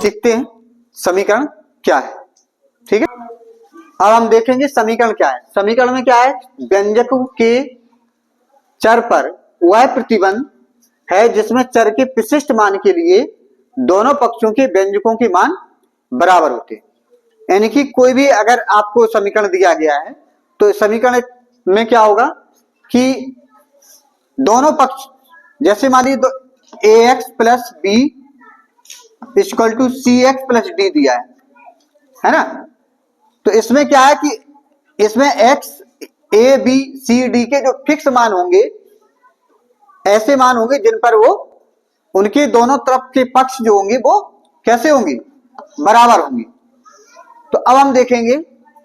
सीखते हैं समीकरण क्या है। ठीक है, अब हम देखेंगे समीकरण क्या है। समीकरण में क्या है, व्यंजकों के चर पर वह प्रतिबंध है जिसमें चर के विशिष्ट मान के लिए दोनों पक्षों के व्यंजकों के मान बराबर होते हैं। यानी कि कोई भी अगर आपको समीकरण दिया गया है तो समीकरण में क्या होगा कि दोनों पक्ष, जैसे मान लीजिए ए X plus B equal to C x plus D दिया है ना। तो इसमें क्या है कि इसमें X A B C D के जो फिक्स मान होंगे, ऐसे मान होंगे जिन पर वो उनके दोनों तरफ के पक्ष जो होंगे वो कैसे होंगे, बराबर होंगे। तो अब हम देखेंगे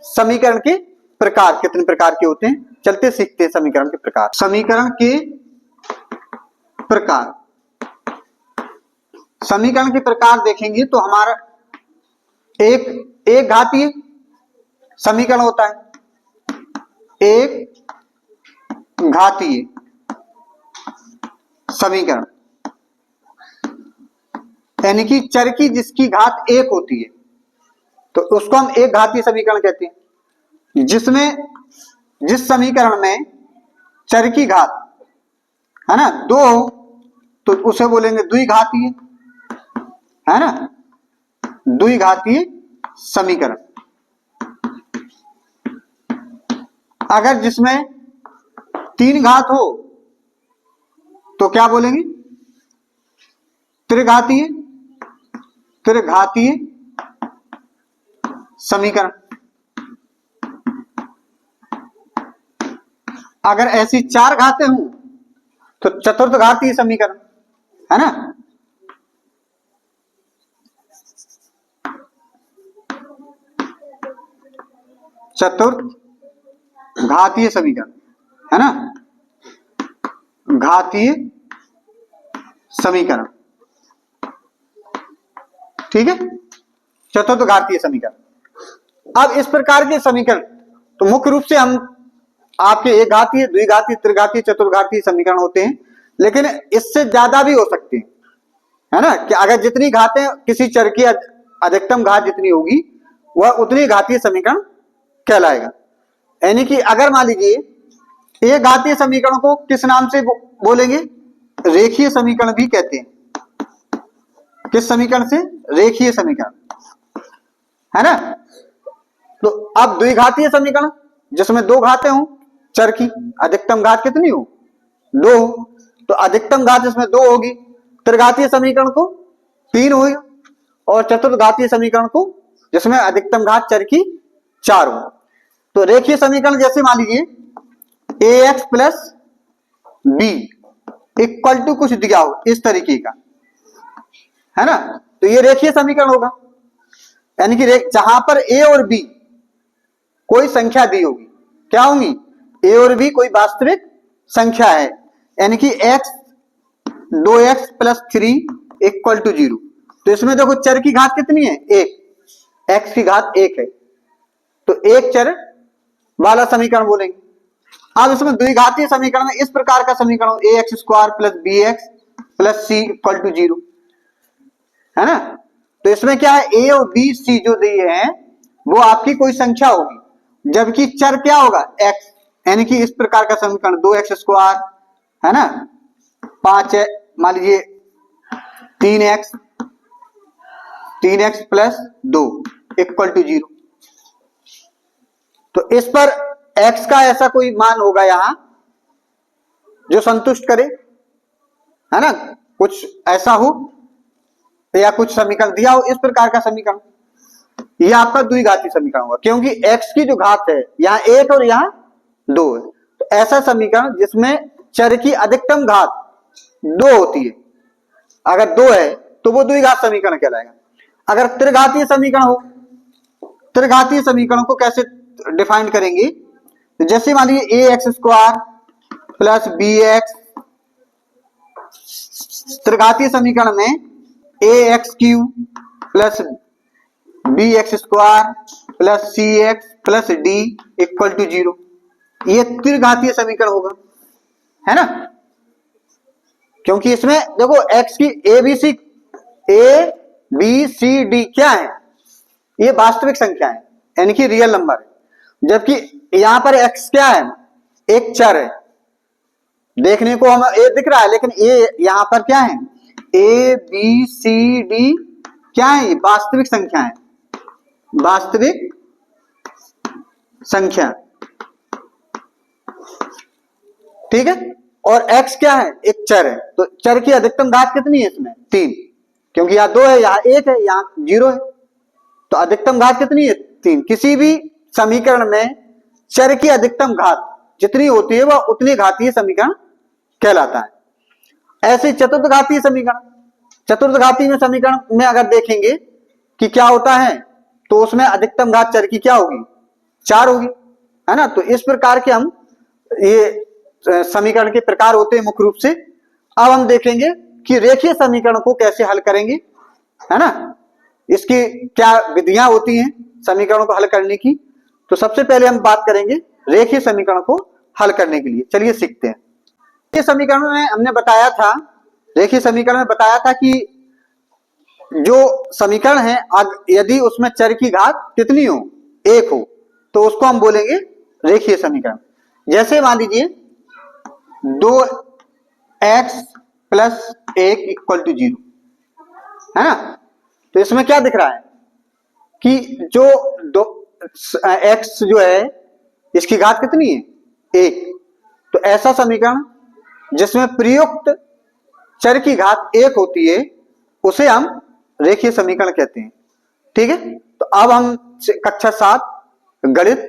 समीकरण के प्रकार कितने प्रकार के होते हैं। चलते सीखते हैं समीकरण के प्रकार। समीकरण के प्रकार, समीकरण के प्रकार देखेंगे तो हमारा एक घातीय समीकरण होता है, एक घातीय समीकरण यानी कि चर की जिसकी घात एक होती है तो उसको हम एक घातीय समीकरण कहते हैं। जिस समीकरण में चर की घात है ना दो हो तो उसे बोलेंगे द्विघातीय, है ना, द्विघातीय समीकरण। अगर जिसमें तीन घात हो तो क्या बोलेंगे, त्रिघातीय समीकरण। अगर ऐसी चार घातें हों तो चतुर्थ घातीय समीकरण, है ना। चतुर्थ घातीय समीकरण, है ना, घातीय समीकरण। ठीक है, चतुर्थ घातीय समीकरण। अब इस प्रकार के समीकरण तो मुख्य रूप से हम आपके एक घातीय, द्विघातीय, त्रिघातीय, चतुर्घातीय समीकरण होते हैं, लेकिन इससे ज्यादा भी हो सकते हैं, है ना, कि अगर जितनी घातें किसी चर की अधिकतम घात जितनी होगी वह उतनी घातीय समीकरण कहलाएगा। यानी कि अगर मान लीजिए एक घातीय समीकरण को किस नाम से बोलेंगे, रेखीय समीकरण भी कहते हैं। किस समीकरण से, रेखीय समीकरण, है ना। तो अब द्विघातीय समीकरण जिसमें दो घातें हों, चर की अधिकतम घात कितनी हो, दो हो, तो अधिकतम घात इसमें दो होगी। त्रिघातीय समीकरण को तीन होगी और चतुर्घातीय समीकरण को जिसमें अधिकतम घात चर की चार हो। तो रेखीय समीकरण जैसे मान लीजिए ए X plus B equal to कुछ दिया हो इस तरीके का, है ना, तो ये रेखीय समीकरण होगा। यानी कि जहां पर ए और बी कोई संख्या दी होगी, क्या होंगी, ए और बी कोई वास्तविक संख्या है, यानी कि x 2x plus 3 equal to 0। तो इसमें देखो चर की घात कितनी है, एक, x की घात एक है, तो एक चर वाला समीकरण बोलेंगे। अब इसमें द्विघातीय समीकरण में इस प्रकार का समीकरण a x square plus b x plus c equal to 0, है ना। तो इसमें क्या है, ए और बी सी जो दिए हैं वो आपकी कोई संख्या होगी, जबकि चर क्या होगा, x, यानी कि इस प्रकार का समीकरण 2x स्क्वायर, है ना, 5 मान लीजिए 3x प्लस 2 इक्वल टू 0। तो इस पर x का ऐसा कोई मान होगा यहां जो संतुष्ट करे, है ना, कुछ ऐसा हो या कुछ समीकरण दिया हो इस प्रकार का समीकरण, यह आपका द्विघातीय समीकरण होगा, क्योंकि x की जो घात है यहां एक और यहां दो है। तो ऐसा समीकरण जिसमें चर की अधिकतम घात दो होती है, अगर दो है तो वो द्विघात समीकरण कहलाएगा। अगर त्रिघातीय समीकरण हो, त्रिघातीय समीकरण को कैसे डिफाइन करेंगे, तो जैसे मान लीजिए ए x square plus b x, त्रिघातीय समीकरण में a x cube plus b x square plus c x plus d equal to 0, ये त्रिघातीय समीकरण होगा, है ना। क्योंकि इसमें देखो x की ए बी सी डी क्या है, ये वास्तविक संख्या है यानी कि रियल नंबर है। जबकि यहां पर एक्स क्या है, एक चर है। देखने को हमें ए दिख रहा है लेकिन ए यहां पर क्या है, ए बी सी डी क्या है, ये वास्तविक संख्या है, वास्तविक संख्या। ठीक है। और x क्या है, एक चर है। तो चर की अधिकतम घात कितनी है इसमें, 3, क्योंकि यहाँ 2 है, यहाँ 1 है, यहाँ 0 है। तो अधिकतम घात कितनी है, 3। किसी भी समीकरण में चर की अधिकतम घात जितनी होती है वह उतनी घातीय समीकरण कहलाता है। ऐसे चतुर्थ घातीय समीकरण, चतुर्थ घातीय में समीकरण में अगर देखेंगे कि क्या होता है, तो उसमें अधिकतम घात चर की क्या होगी, 4 होगी, है ना। तो इस प्रकार के हम ये समीकरण के प्रकार होते हैं मुख्य रूप से। अब हम देखेंगे कि रेखीय समीकरण को कैसे हल करेंगे, है ना, इसकी क्या विधियां होती हैं समीकरणों को हल करने की। तो सबसे पहले हम बात करेंगे रेखीय समीकरण को हल करने के लिए। चलिए सीखते हैं। रेखीय समीकरण में हमने बताया था, रेखीय समीकरण में बताया था कि जो समीकरण है यदि उसमें चर की घात कितनी हो, 1 हो, तो उसको हम बोलेंगे रेखीय समीकरण। जैसे मान लीजिए 2x प्लस 1 इक्वल टू 0, है ना। तो इसमें क्या दिख रहा है कि जो x जो है इसकी घात कितनी है, 1। तो ऐसा समीकरण जिसमें प्रयुक्त चर की घात 1 होती है उसे हम रेखीय समीकरण कहते हैं। ठीक है। तो अब हम कक्षा 7 गणित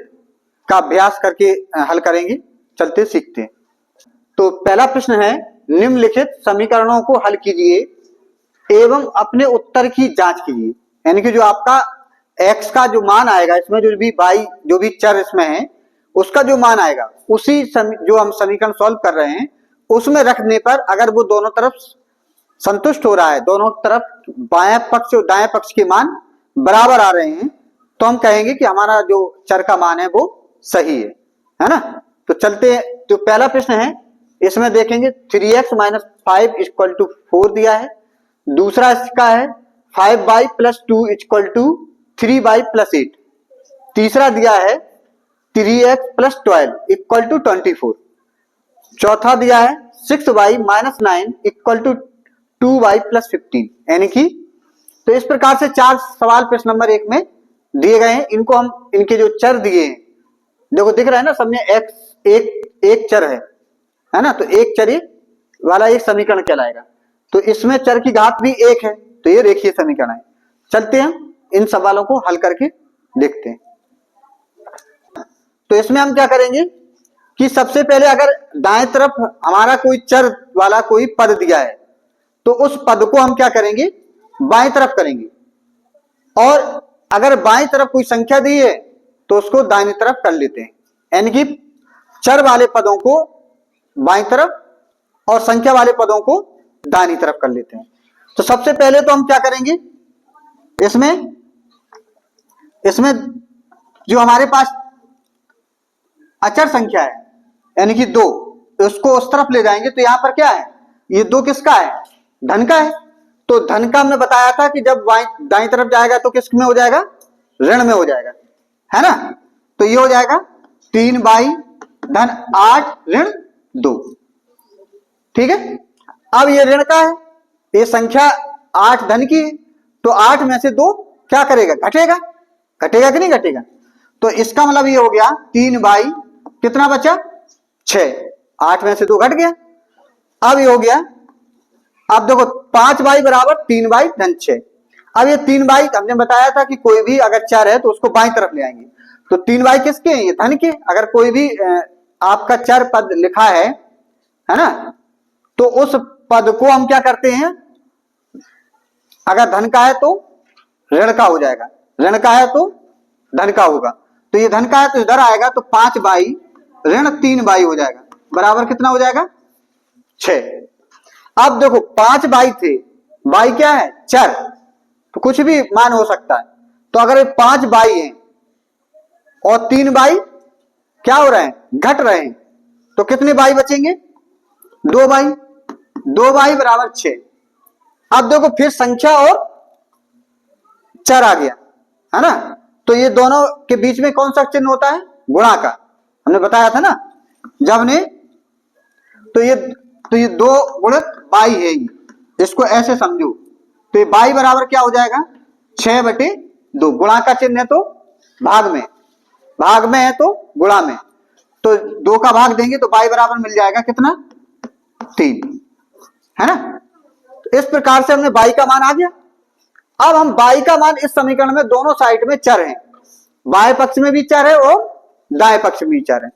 का अभ्यास करके हल करेंगे। चलते सीखते हैं। तो पहला प्रश्न है, निम्नलिखित समीकरणों को हल कीजिए एवं अपने उत्तर की जांच कीजिए। यानी कि जो आपका x का जो मान आएगा इसमें, जो भी y जो भी चर इसमें है उसका जो मान आएगा उसी जो हम समीकरण सॉल्व कर रहे हैं उसमें रखने पर अगर वो दोनों तरफ संतुष्ट हो रहा है, दोनों तरफ बाएं पक्ष और दाएं पक्ष के मान बराबर आ रहे हैं, तो हम कहेंगे कि हमारा जो चर का मान है वो सही है ना। तो चलते, तो पहला प्रश्न है, इसमें देखेंगे 3x माइनस 5 इक्वल टू 4 दिया है। दूसरा इसका है 5y plus 2 equal to 3y plus 8। तीसरा दिया है 3x प्लस 12 इक्वल टू 24। चौथा दिया है 6y minus 9 equal to 2y plus 15। यानी कि तो इस प्रकार से 4 सवाल प्रश्न नंबर 1 में दिए गए हैं। इनको हम, इनके जो चर दिए हैं, देखो दिख रहा है ना, सब में x एक चर है ना। तो एक चर वाला एक समीकरण कहलाएगा। तो इसमें चर की घात भी 1 है, तो ये रेखीय समीकरण है। चलते हैं इन सवालों को हल करके देखते हैं। तो इसमें हम क्या करेंगे कि सबसे पहले अगर दाएं तरफ हमारा कोई चर वाला कोई पद दिया है तो उस पद को हम क्या करेंगे, बाएं तरफ करेंगे। और अगर बाएं तरफ कोई संख्या दी है तो उसको दाहिनी तरफ कर लेते हैं। यानी कि चर वाले पदों को बाईं तरफ और संख्या वाले पदों को दाहिनी तरफ कर लेते हैं। तो सबसे पहले तो हम क्या करेंगे, इसमें जो हमारे पास अचर संख्या है यानी कि 2, उसको उस तरफ ले जाएंगे। तो यहां पर क्या है, ये 2 किसका है, धन का है। तो धन का हमने बताया था कि जब दाईं तरफ जाएगा तो किस में हो जाएगा, ऋण में हो जाएगा, है ना। तो ये हो जाएगा 3y धन 8 ऋण 2। ठीक है। अब ये ऋण का है, ये संख्या 8 धन की है, तो 8 में से 2 क्या करेगा, घटेगा, घटेगा कि नहीं घटेगा। तो इसका मतलब ये हो गया 3y कितना बचा, 6। 8 में से 2 घट गया। अब ये हो गया, अब देखो 5y बराबर 3y धन 6। अब ये 3y हमने बताया था कि कोई भी अगर चर है तो उसको बाईं तरफ ले आएंगे। तो 3y किसके हैं, ये धन के। अगर कोई भी आपका चर पद लिखा है ना, तो उस पद को हम क्या करते हैं, अगर धन का है तो ऋण का हो जाएगा, ऋण का है तो धन का होगा। तो ये धन का है तो इधर आएगा, तो 5y ऋण 3y हो जाएगा, बराबर कितना हो जाएगा, 6। अब देखो 5y थे, y क्या है, चर, तो कुछ भी मान हो सकता है। तो अगर 5y है और 3y क्या हो रहे हैं, घट रहे हैं, तो कितने y बचेंगे, 2y बराबर 6। अब देखो फिर संख्या और चर आ गया, है ना। तो ये दोनों के बीच में कौन सा चिन्ह होता है? गुणा का। हमने बताया था ना जब ने, तो ये 2 गुणित बाई है, इसको ऐसे समझो। तो ये बाई बराबर क्या हो जाएगा? 6/2। गुणा का चिन्ह है तो भाग में है तो गुणा में, तो 2 का भाग देंगे तो बाई बराबर मिल जाएगा कितना? 3, है ना। तो इस प्रकार से हमने बाई का मान आ गया। अब हम बाई का मान इस समीकरण में दोनों साइड में चर हैं, बाएं पक्ष में भी चर है और दाएं पक्ष में भी चर है।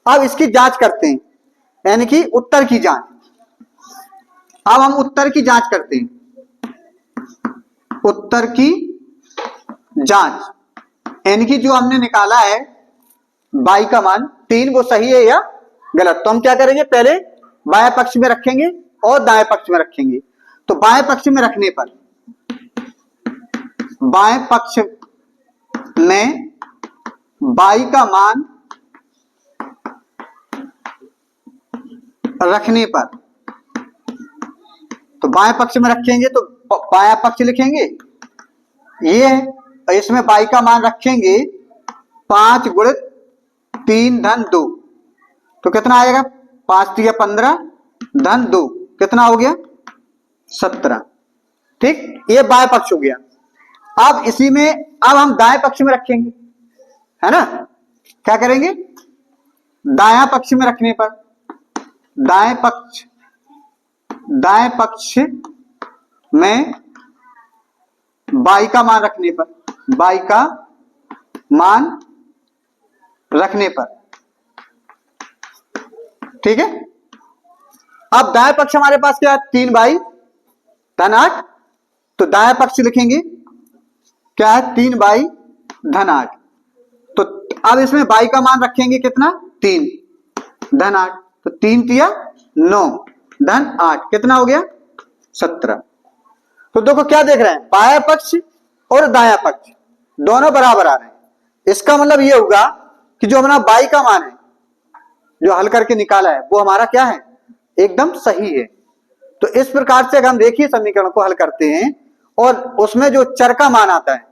अब इसकी जांच करते हैं, यानी कि उत्तर की जांच। अब हम उत्तर की जांच करते हैं। उत्तर की जांच यानी कि जो हमने निकाला है बाई का मान 3, वो सही है या गलत। तो हम क्या करेंगे? पहले बाएं पक्ष में रखेंगे और दाएं पक्ष में रखेंगे। तो बाएं पक्ष में रखने पर, बाएं पक्ष में बाई का मान रखने पर, तो बाएं पक्ष में रखेंगे तो बायां पक्ष लिखेंगे ये है, इसमें बाई का मान रखेंगे 5 गुणित 3 धन 2, तो कितना आएगा? 5 3 15 धन 2 कितना हो गया? 17। ठीक, ये बाएं पक्ष हो गया। अब इसी में अब हम दाएं पक्ष में रखेंगे, है ना। क्या करेंगे? दायां पक्ष में रखने पर, दाएं पक्ष में बाई का मान रखने पर, बाई का मान रखने पर, ठीक है। अब दाएं पक्ष हमारे पास क्या है? 3 बाई धन 8, तो दाएं पक्ष लिखेंगे क्या है? 3 बाई धन 8। तो अब इसमें बाई का मान रखेंगे कितना? 3 धन 8, तो 3 तिया 9 धन 8 कितना हो गया? 17। तो देखो क्या देख रहे हैं, बायां पक्ष और दायां पक्ष दोनों बराबर आ रहे हैं। इसका मतलब ये होगा कि जो हमारा बाई का मान है जो हल करके निकाला है वो हमारा क्या है? एकदम सही है। तो इस प्रकार से अगर हम देखिए समीकरण को हल करते हैं और उसमें जो चर का मान आता है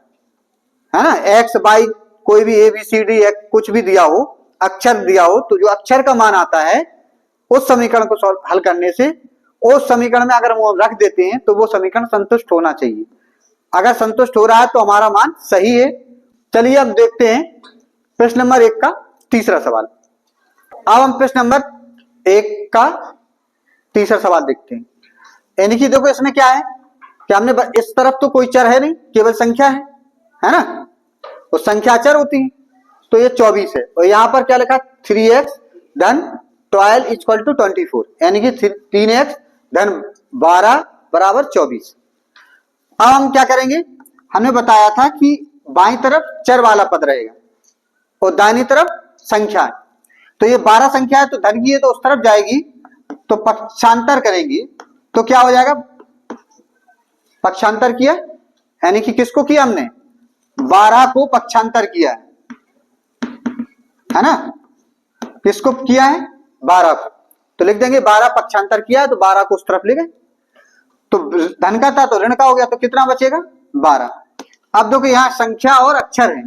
ना, एक्स वाई कोई भी ABCD कुछ भी दिया हो, अक्षर दिया हो, तो जो अक्षर का मान आता है उस समीकरण को हल करने से उस समीकरण में अगर हम वो रख देते हैं तो वो समीकरण संतुष्ट होना चाहिए। अगर संतुष्ट हो रहा है तो हमारा मान सही है। चलिए अब देखते हैं प्रश्न नंबर 1 का तीसरा सवाल। अब हम प्रश्न नंबर 1 का तीसरा सवाल देखते हैं। यानी कि देखो इसमें क्या है कि हमने इस तरफ तो कोई चर है नहीं, केवल संख्या है ना, तो संख्या चर होती है। तो ये 24 है और यहां पर क्या लिखा? 3x धन 12 इक्वल टू 24, यानी कि 3x धन 12 बराबर 24। अब हम क्या करेंगे? हमने बताया था कि बाईं तरफ चर वाला पद रहेगा और दाहिनी तरफ संख्या है। तो ये 12 संख्या है तो धन की है तो उस तरफ जाएगी, तो पक्षांतर करेंगे तो क्या हो जाएगा? पक्षांतर किया यानी कि किसको किया हमने? 12 को पक्षांतर किया है ना। किसको किया है? 12 को। तो लिख देंगे 12 पक्षांतर किया है तो 12 को उस तरफ ले गए, तो धन का था तो ऋण का हो गया, तो कितना बचेगा? 12। अब देखो यहाँ संख्या और अक्षर है,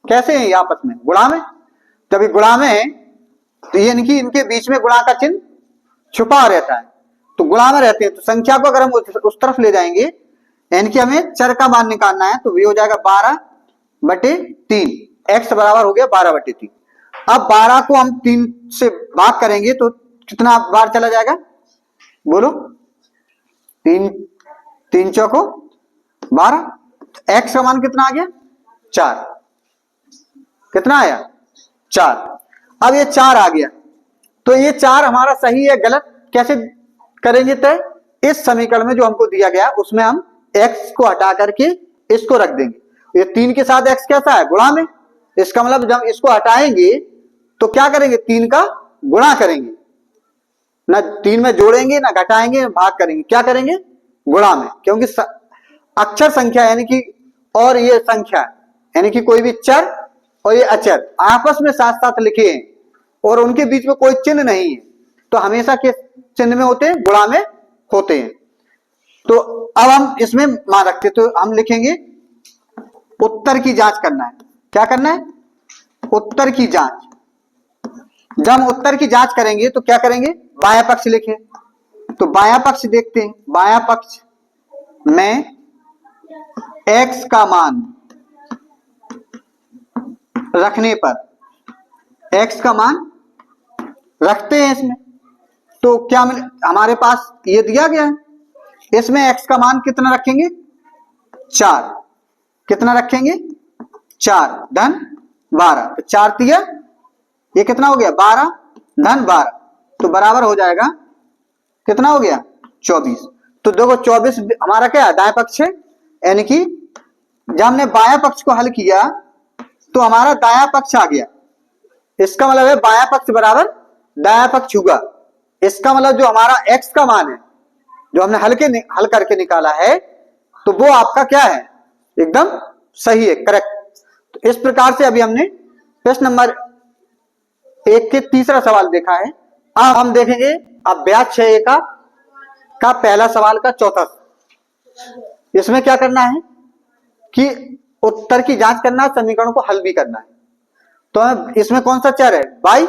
कैसे है आपस में? गुणा में। जब ये गुणा में है तो यानी कि इनके बीच में गुणा का चिन्ह छुपा रहता है, तो गुणा में रहते हैं। तो संख्या को अगर हम उस तरफ ले जाएंगे यानी कि हमें चर का मान निकालना है, तो ये हो जाएगा 12/3, x बराबर हो गया 12/3। अब 12 को हम 3 से भाग करेंगे तो कितना बार चला जाएगा? बोलो। 3 चौको 12, x का मान कितना आ गया? 4। कितना आया? 4। अब ये 4 आ गया, तो ये 4 हमारा सही है गलत कैसे करेंगे तय? इस समीकरण में जो हमको दिया गया उसमें हम x को हटा करके इसको रख देंगे। ये 3 के साथ x कैसा है? गुणा में। इसका मतलब जब इसको हटाएंगे तो क्या करेंगे? 3 का गुणा करेंगे, ना 3 में जोड़ेंगे ना घटाएंगे भाग करेंगे, क्या करेंगे? गुणा में। क्योंकि अक्षर संख्या यानी कि और ये संख्या यानी कि कोई भी चर और ये अचर आपस में साथ साथ लिखे हैं और उनके बीच में कोई चिन्ह नहीं है, तो हमेशा किस चिन्ह में होते हैं? गुणा में होते हैं। तो अब हम इसमें मान रखते, तो हम लिखेंगे उत्तर की जांच करना है। क्या करना है? उत्तर की जांच। जब हम उत्तर की जांच करेंगे तो क्या करेंगे? बायां पक्ष लिखे, तो बायां पक्ष देखते हैं। बायां पक्ष में x का मान रखने पर, x का मान रखते हैं इसमें, तो क्या मिले? हमारे पास ये दिया गया है, इसमें x का मान कितना रखेंगे? 4। कितना रखेंगे? 4 धन 12, तो 4 तिया ये कितना हो गया? 12 धन 12, तो बराबर हो जाएगा कितना हो गया? 24। तो देखो 24 हमारा क्या है? दाएं पक्ष है, यानी कि जब हमने बायां पक्ष को हल किया तो हमारा दायां पक्ष आ गया। इसका मतलब है बायां पक्ष बराबर दायां पक्ष हुआ। इसका मतलब जो हमारा x का मान है, जो हमने हल करके निकाला है, तो वो आपका क्या है? एकदम सही है, करेक्ट। तो इस प्रकार से अभी हमने प्रश्न नंबर 1 के तीसरा सवाल देखा है। अब हम देखेंगे अभ्यास 6A का पहला सवाल का चौथा। इसमें क्या करना है कि उत्तर की जांच करना है, समीकरण को हल भी करना है। तो इसमें कौन सा चर है? y।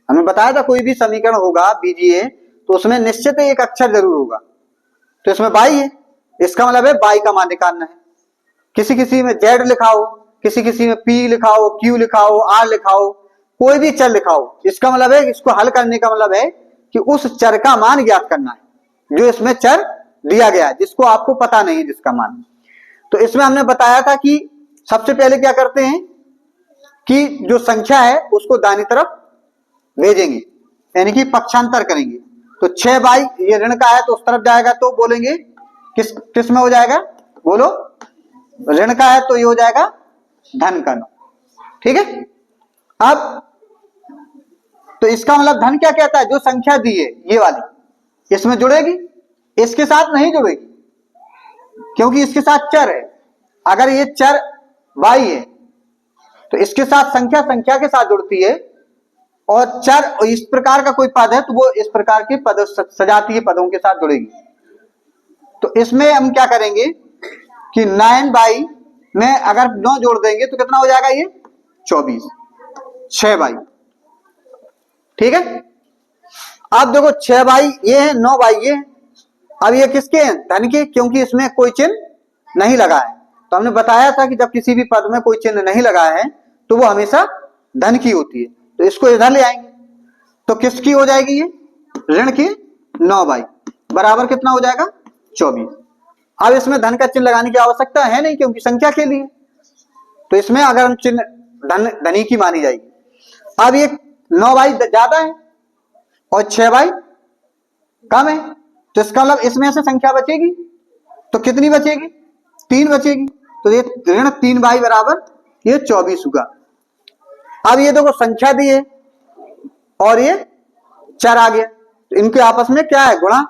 हमें बताया था कोई भी समीकरण होगा बीजीए तो उसमें निश्चित एक अक्षर जरूर होगा, तो इसमें y है। इसका मतलब है y का मान निकालना है। किसी किसी में z लिखाओ, किसी किसी में p लिखाओ, q लिखाओ, r लिखाओ, कोई भी चर लिखाओ। इसका मतलब है इसको हल करने का मतलब है कि उस चर का मान ज्ञात करना है जो इसमें चर दिया गया है, जिसको आपको पता नहीं है जिसका मान। तो इसमें हमने बताया था कि सबसे पहले क्या करते हैं कि जो संख्या है उसको दाहिनी तरफ भेजेंगे, यानी कि पक्षांतर करेंगे। तो 6 ये ऋण का है तो उस तरफ जाएगा, तो बोलेंगे किस में हो जाएगा? बोलो। ऋण का है तो ये हो जाएगा धन का 9। ठीक है। अब तो इसका मतलब धन क्या कहता है? जो संख्या दी है ये वाली इसमें जुड़ेगी, इसके साथ नहीं जुड़ेगी, क्योंकि इसके साथ चर है। अगर ये चर y है तो इसके साथ संख्या के साथ जुड़ती है, और चर इस प्रकार का कोई पद है तो वो इस प्रकार के पद सजातीय पदों के साथ जुड़ेगी। तो इसमें हम क्या करेंगे कि 9y में अगर 9 जोड़ देंगे तो कितना हो जाएगा? ये 24। 6y। ठीक है। अब देखो 6y ये है, 9y ये है। अब ये किसके हैं? धन के, क्योंकि इसमें कोई चिन्ह नहीं लगा है। तो हमने बताया था कि जब किसी भी पद में कोई चिन्ह नहीं लगा है तो वो हमेशा धन की होती है, तो इसको इधर ले आएंगे। तो किसकी हो जाएगी? ये ऋण की 9y बराबर कितना हो जाएगा? 24। अब इसमें धन का चिन्ह लगाने की आवश्यकता है नहीं, क्योंकि संख्या के लिए, तो इसमें अगर हम चिन्ह धनी की मानी जाएगी। अब ये 9y ज्यादा है और 6y कम है, तो इसका मतलब इसमें से संख्या बचेगी, तो कितनी बचेगी? 3 बचेगी। तो ये ऋण 3y बराबर ये 24 होगा। अब ये देखो संख्या दी है और ये चर आ गया, तो इनके आपस में क्या है? गुणा।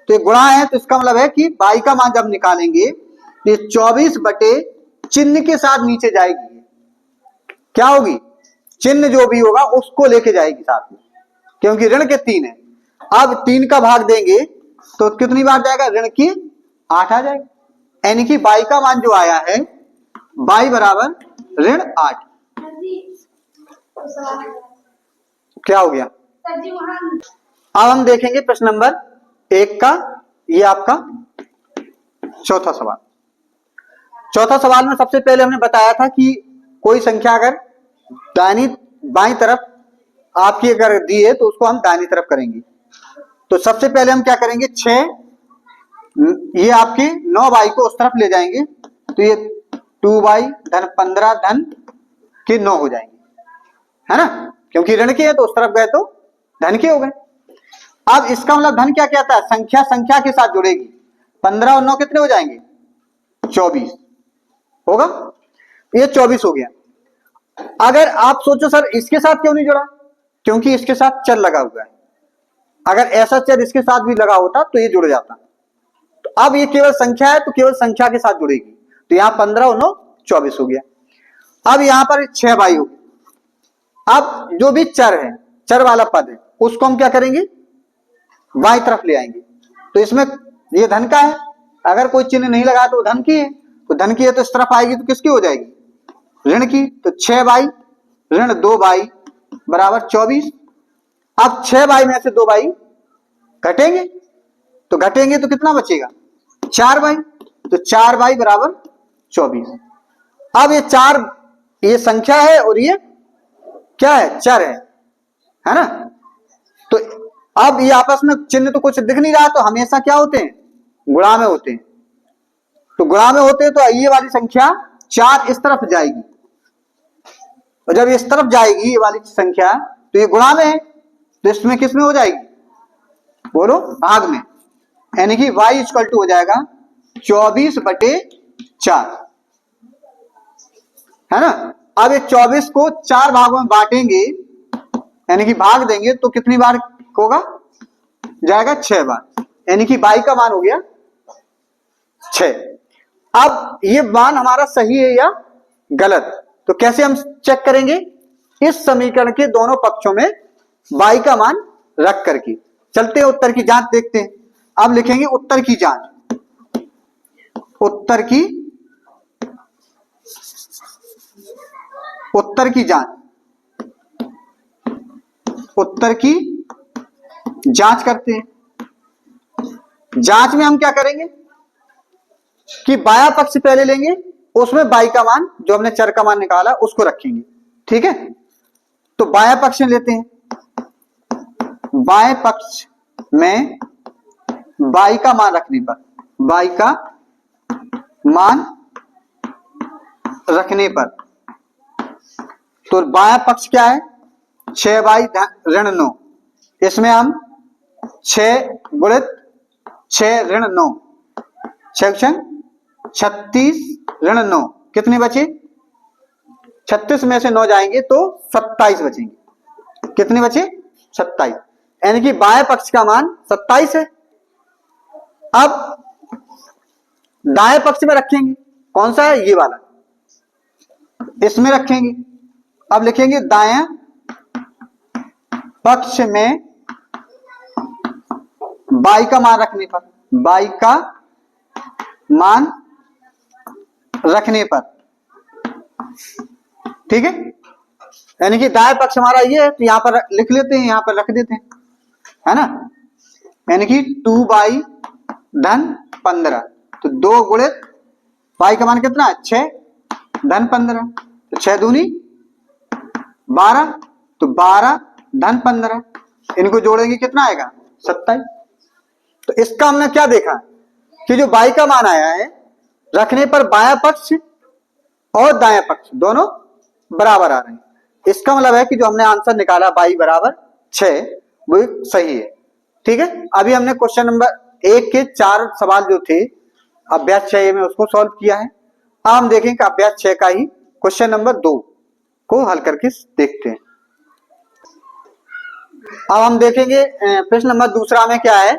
तो ये गुणा है, तो इसका मतलब है कि y का मान जब निकालेंगे तो ये 24 बटे चिन्ह के साथ नीचे जाएगी। क्या होगी? चिन्ह जो भी होगा उसको लेके जाएगी साथ में, क्योंकि ऋण के 3 है। अब 3 का भाग देंगे तो कितनी बार जाएगा? ऋण की 8 आ जाएगा, यानी कि y का मान जो आया है y बराबर ऋण 8। क्या हो गया? अब हम देखेंगे प्रश्न नंबर 1 का, ये आपका चौथा सवाल। चौथा सवाल में सबसे पहले हमने बताया था कि कोई संख्या अगर दाहिनी बाईं तरफ आपकी अगर दी है तो उसको हम दाहिनी तरफ करेंगे। तो सबसे पहले हम क्या करेंगे? 6 ये आपके 9y को उस तरफ ले जाएंगे, तो ये 2y धन 15 धन के 9 हो जाएंगे, है ना, क्योंकि ऋण के है तो उस तरफ गए तो धन के हो गए। अब इसका मतलब धन क्या कहता है? संख्या के साथ जुड़ेगी। 15 और 9 कितने हो जाएंगे? 24 होगा। ये 24 हो गया। अगर आप सोचो सर इसके साथ क्यों नहीं जुड़ा? क्योंकि इसके साथ चर लगा हुआ है। अगर ऐसा चर इसके साथ भी लगा होता तो ये जुड़ जाता। तो अब ये केवल संख्या है तो केवल संख्या के साथ जुड़ेगी, तो यहां 15 और 9 24 हो गया। अब यहां पर 6y हो गया। अब जो भी चर है, चर वाला पद है, उसको हम क्या करेंगे? बाईं तरफ ले आएंगे। तो इसमें ये धन का है अगर कोई चिन्ह नहीं लगा तो धन की है, तो धन की है तो इस तरफ आएगी तो किसकी हो जाएगी, ऋण की। तो 6 ऋण 2 बराबर 24। अब 6 में से 2 घटेंगे, तो घटेंगे तो कितना बचेगा, 4 तो 4 बराबर 24। अब ये 4 ये संख्या है और ये क्या है, चर है ना। तो अब ये आपस में चिन्ह तो कुछ दिख नहीं रहा, तो हमेशा क्या होते हैं, गुणा में होते हैं। तो गुणा में होते हैं तो ये वाली संख्या 4 इस तरफ जाएगी, और जब इस तरफ जाएगी ये वाली संख्या तो ये गुणा में है, तो इसमें किस में हो जाएगी, बोलो, भाग में। यानी कि y इक्वल टू हो जाएगा 24/4, है ना। अब ये 24 को 4 भागों में बांटेंगे, यानी कि भाग देंगे, तो कितनी बार होगा, जाएगा 6 बार, यानी कि y का मान हो गया 6। अब ये मान हमारा सही है या गलत, तो कैसे हम चेक करेंगे, इस समीकरण के दोनों पक्षों में y का मान रख करके। चलते हैं उत्तर की जांच देखते हैं। अब लिखेंगे उत्तर की जांच, उत्तर की जांच, उत्तर की जांच करते हैं। जांच में हम क्या करेंगे कि बायां पक्ष पहले लेंगे, उसमें y का मान जो हमने चर का मान निकाला उसको रखेंगे, ठीक है। तो बायां पक्ष में लेते हैं, बाएं पक्ष में y का मान रखने पर, y का मान रखने पर, तो बायां पक्ष क्या है, 6y ऋण 9, इसमें हम 6 गुणित 6 ऋण 9, 6 36 ऋण 9, कितने बचे, 36 में से 9 जाएंगे तो 27 बचेंगे, कितने बचे, 27, यानी कि बाएं पक्ष का मान 27 है। अब दाएं पक्ष में रखेंगे, कौन सा है, ये वाला, इसमें रखेंगे। अब लिखेंगे दाएं पक्ष में y का मान रखने पर, y का मान रखने पर, ठीक है। यानी कि दाएं पक्ष हमारा ये है, तो यहां पर लिख लेते हैं, यहां पर रख देते हैं, है ना। यानी कि 2y धन 15, तो 2 गुणित y का मान कितना है, 6 धन 15, तो 6 दूनी 12, तो 12 धन 15, इनको जोड़ेंगे कितना आएगा, 27। तो इसका हमने क्या देखा कि जो y का मान आया है रखने पर बायां पक्ष और दायां पक्ष दोनों बराबर आ रहे हैं। इसका मतलब है कि जो हमने आंसर निकाला y बराबर 6 वो सही है, ठीक है। अभी हमने क्वेश्चन नंबर 1 के 4 सवाल जो थे अभ्यास 6 में उसको सॉल्व किया है। अब हम देखेंगे कि अभ्यास 6 का ही क्वेश्चन नंबर 2 को हल करके देखते हैं। अब हम देखेंगे प्रश्न नंबर दूसरा में क्या है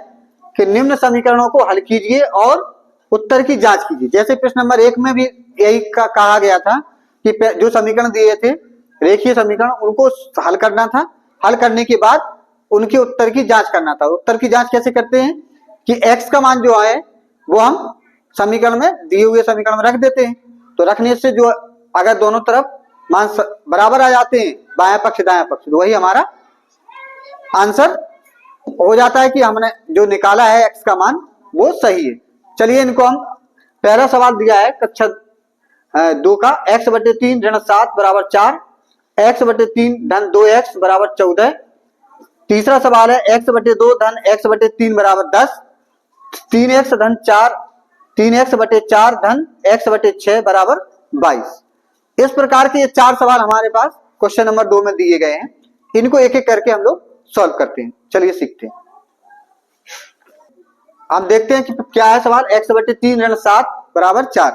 कि निम्न समीकरणों को हल कीजिए और उत्तर की जांच कीजिए। जैसे प्रश्न नंबर 1 में भी यही कहा गया था कि जो समीकरण दिए थे रेखीय समीकरण उनको हल करना था, हल करने के बाद उनके उत्तर की जांच करना था। उत्तर की जांच कैसे करते हैं कि x का मान जो है वो हम समीकरण में दिए हुए समीकरण में रख देते हैं, तो रखने से जो अगर दोनों तरफ मान बराबर आ जाते हैं, बायां पक्ष दायां पक्ष, तो वही हमारा आंसर हो जाता है कि हमने जो निकाला है x का मान वो सही है। चलिए इनको हम, पहला सवाल दिया है कक्षा 2 का, x/3 ऋण 7 बराबर 4, x/3 धन 2x बराबर 14। तीसरा सवाल है x/2 धन x/3 बराबर 10, 3x धन 4, 3x/4 धन x/6 बराबर 22। इस प्रकार के ये 4 सवाल हमारे पास क्वेश्चन नंबर 2 में दिए गए हैं। इनको एक एक करके हम लोग सॉल्व करते हैं। चलिए सीखते हैं। हम देखते हैं कि क्या है सवाल, x/3 ऋण 7 बराबर 4।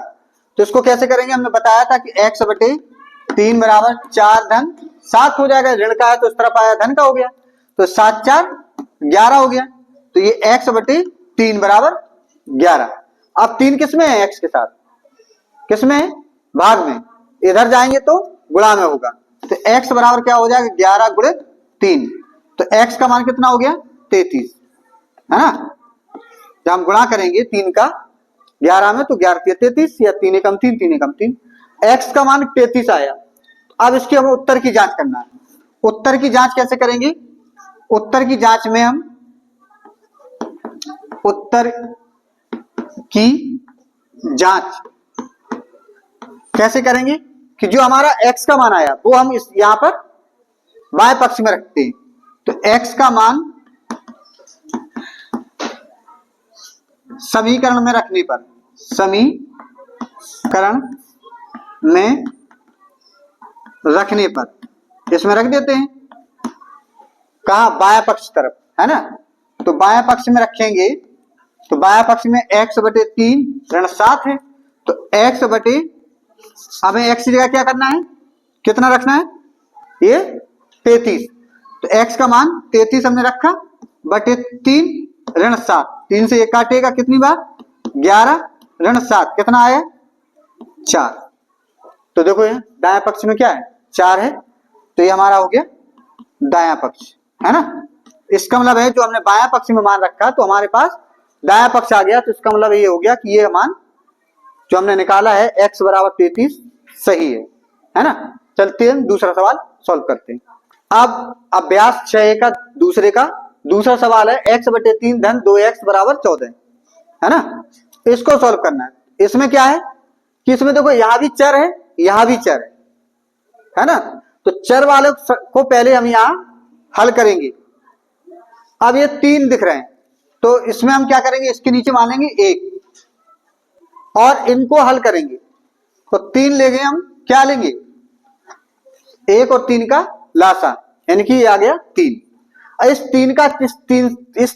तो इसको कैसे करेंगे, हमने बताया था कि x/3 बराबर 4 धन 7 हो जाएगा, ऋण का है तो इस तरफ आया धन का हो गया, तो 7 4 11 हो गया, तो ये x/3 बराबर 11। अब 3 किस में है, x के साथ किस में है, भाग में, इधर जाएंगे तो गुणा में होगा, तो x बराबर क्या हो जाएगा 11 गुणित 3, तो x का मान कितना हो गया 33, है ना। जब हम गुणा करेंगे 3 का 11 में तो 11 33 या 3 एकम 3 3 एकम 3, x का मान 33 आया। अब इसके हमें उत्तर की जांच करना है। उत्तर की जांच कैसे करेंगे? उत्तर की जांच में हम उत्तर की जांच कैसे करेंगे कि जो हमारा x का मान आया वो हम इस यहां पर बाएं पक्ष में रखते हैं। तो x का मान समीकरण में रखने पर, समीकरण में रखने पर इसमें रख देते हैं, कहा बाएं पक्ष तरफ, है ना। तो बाएं पक्ष में रखेंगे तो बाएं पक्ष में x बटे 3 ऋण 7 है। तो x बटे, हमें x की जगह क्या करना है, कितना रखना है, ये 33। तो x का मान 33 हमने रखा बटे 3 ऋण 7, 3 से 1 काटेगा कितनी बार, 11 ऋण 7 कितना आया, 4। तो देखो ये दायां पक्ष में क्या है, 4 है। तो ये हमारा हो गया दायां पक्ष, है ना। इसका मतलब है जो हमने बायां पक्ष में मान रखा तो हमारे पास दायां पक्ष आ गया। तो इसका मतलब ये हो गया कि ये मान जो हमने निकाला है x बराबर 33 सही है ना। चलते हैं दूसरा सवाल सॉल्व करते हैं। अब अभ्यास 6 का दूसरा सवाल है x बटे 3 धन 2x बराबर 14, है ना। इसको सॉल्व करना है। इसमें क्या है कि इसमें देखो यहां भी चर है, यहां भी चर है ना। तो चर वाले को पहले हम यहां हल करेंगे। अब ये 3 दिख रहे हैं तो इसमें हम क्या करेंगे, इसके नीचे मान लेंगे 1 और इनको हल करेंगे। तो 3 लेंगे हम, क्या लेंगे, 1 और 3 का लासा, यानी कि ये आ गया 3। इस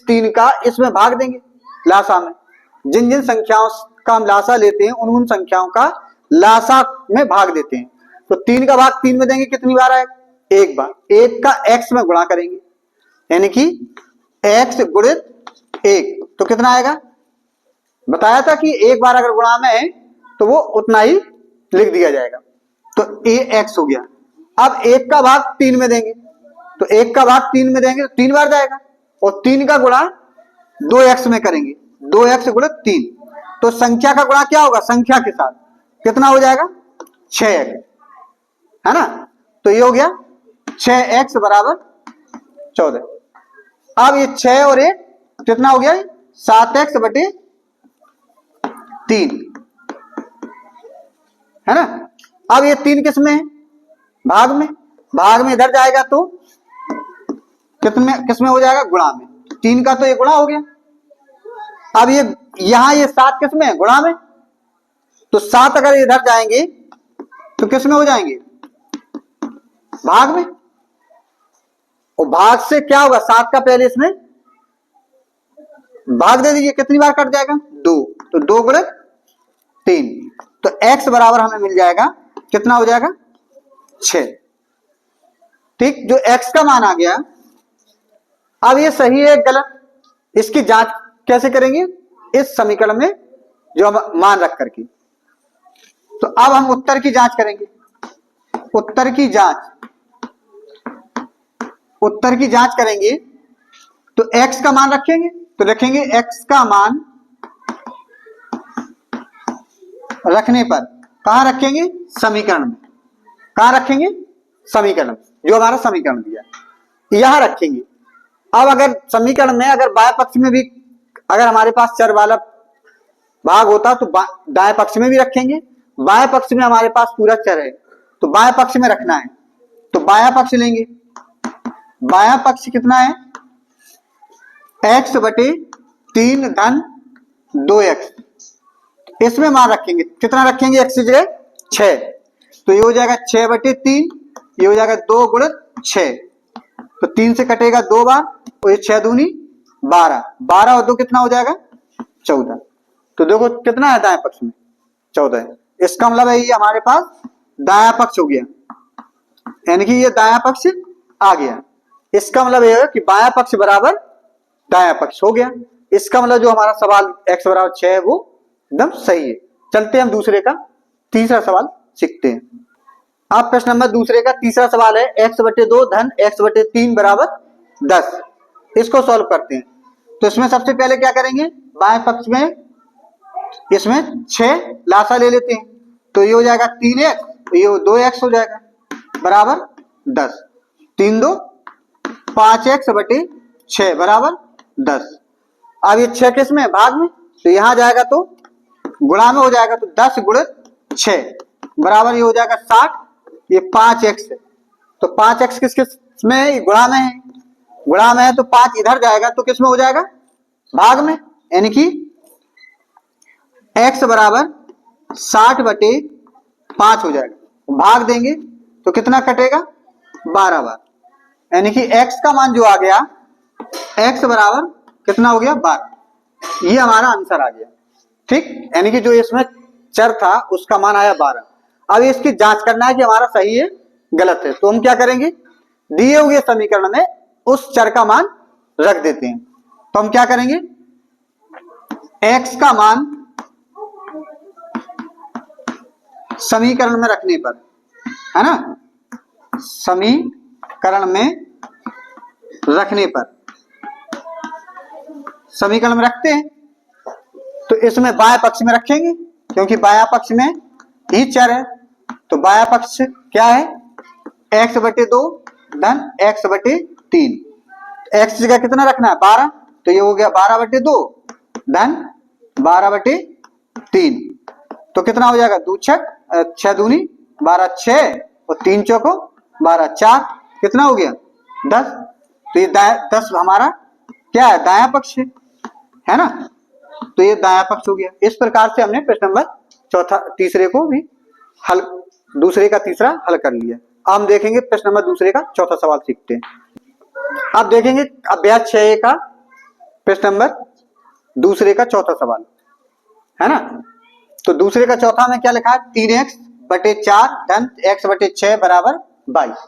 3 का इसमें भाग देंगे लासा में। जिन जिन संख्याओं का हम लासा लेते हैं उन उन संख्याओं का लासा में भाग देते हैं। तो 3 का भाग 3 में देंगे, कितनी बार आएगा, 1 बार। 1 का x में गुणा करेंगे, यानी कि x गुणित 1, तो कितना आएगा, बताया था कि एक बार अगर गुणा में है तो वो उतना ही लिख दिया जाएगा। तो ax हो गया। अब 1 का भाग 3 में देंगे, तो 1 का भाग 3 में देंगे तो 3 बार जाएगा, और 3 का गुणा 2x में करेंगे, 2x गुणित 3। तो संख्या का गुणा क्या होगा, संख्या के साथ, कितना हो जाएगा, 6x, है ना। तो ये हो गया 6x बराबर 14। अब ये 6 और 1 कितना हो गया, 7x बटे 3, है ना। अब ये 3 किस में है, भाग में, भाग में इधर जाएगा तो किस में हो जाएगा, गुणा में। 3 का तो ये गुणा हो गया। अब ये यहां ये 7 किस में है, गुणा में। तो 7 अगर इधर जाएंगे तो किस में हो जाएंगे, भाग में। और भाग से क्या होगा, 7 का पहले इसमें भाग दे दीजिए, कितनी बार कट जाएगा, 2। तो 2 गुणित 3। तो x बराबर हमें मिल जाएगा, कितना हो जाएगा, 6। ठीक, जो x का मान आ गया। अब ये सही है गलत, इसकी जांच कैसे करेंगे, इस समीकरण में जो हम मान रख करके। तो अब हम उत्तर की जांच करेंगे। उत्तर की जांच करेंगे तो x का मान रखेंगे, तो रखेंगे x का मान रखने पर कहां रखेंगे, समीकरण में। कहां रखेंगे, समीकरण, जो हमारा समीकरण दिया यहां रखेंगे। अब अगर समीकरण में अगर बाएं पक्ष में भी अगर हमारे पास चर वाला भाग होता तो दाएं पक्ष में भी रखेंगे। बाएं पक्ष में हमारे पास पूरा चर है तो बाएं पक्ष में रखना है, तो बायां पक्ष लेंगे। बायां पक्ष कितना है, x बटे 3 धन 2x, इसमें मान रखेंगे, कितना रखेंगे, x की जगह 6। तो ये हो जाएगा 6 बटे 3, ये हो जाएगा 2 गुणित 6। तो 3 से कटेगा 2 बार, तो ये 6 दूनी 12, 12 और 2 कितना हो जाएगा, 14। तो देखो कितना है दाएं पक्ष में, 14 है। इसका मतलब है ये हमारे पास दायां पक्ष हो गया, यानी कि ये दायां पक्ष आ गया। इसका मतलब यह है कि बायां पक्ष बराबर दायां पक्ष हो गया। इसका मतलब जो हमारा सवाल x बराबर 6 है वो एकदम सही है। चलते हैं हम दूसरे का तीसरा सवाल सीखते हैं। अब प्रश्न नंबर दूसरे का तीसरा सवाल है x बटे 2 धन x बटे 3 बराबर 10। इसको सॉल्व करते हैं। तो इसमें सबसे पहले क्या करेंगे, बाएं पक्ष में इसमें 6 लासा ले लेते हैं, तो ये हो जाएगा 3x, ये 2x हो जाएगा बराबर 10। 3 2 5x बटे 6 बराबर 10। अब ये 6 किस में भाग में, तो यहां जाएगा तो गुणा में हो जाएगा, तो 10 गुणित 6 बराबर ये हो जाएगा 60। ये 5x है, तो 5x किस किस में है, गुणा में है, गुणा में है तो 5 इधर जाएगा तो किस में हो जाएगा, भाग में, यानी कि x बराबर 60 बटे 5 हो जाएगा। भाग देंगे तो कितना कटेगा, 12 बार, यानी कि x का मान जो आ गया, x बराबर कितना हो गया, 12। ये हमारा आंसर आ गया, ठीक, यानी कि जो इसमें चर था उसका मान आया 12। अब इसकी जांच करना है कि हमारा सही है गलत है, तो हम क्या करेंगे, दिए हुए समीकरण में उस चर का मान रख देते हैं। तो हम क्या करेंगे, x का मान समीकरण में रखने पर, है ना, समीकरण में रखने पर, समीकरण में रखते हैं तो इसमें बाएं पक्ष में रखेंगे, क्योंकि बायां पक्ष में ही चर है। तो बायां पक्ष क्या है, x बटे 2 धन x बटे 3। x की जगह कितना रखना है, 12, तो ये हो गया 12 बटे 2 धन 12 बटे 3। तो कितना हो जाएगा, 2 6 दूनी 12, 6 और 3 चौको 12, 4 कितना हो गया, 10। तो ये 10 हमारा क्या है, दाया पक्ष है ना, तो ये दाया पक्ष हो गया। इस प्रकार से हमने प्रश्न नंबर तीसरे को भी हल, दूसरे का तीसरा हल कर लिया। अब हम देखेंगे प्रश्न नंबर दूसरे का चौथा सवाल सीखते हैं। अब देखेंगे अभ्यास 6 का प्रश्न नंबर दूसरे का चौथा सवाल, है ना। तो दूसरे का चौथा में क्या लिखा है, 3x बटे 4 धन x बटे 6 बराबर 22।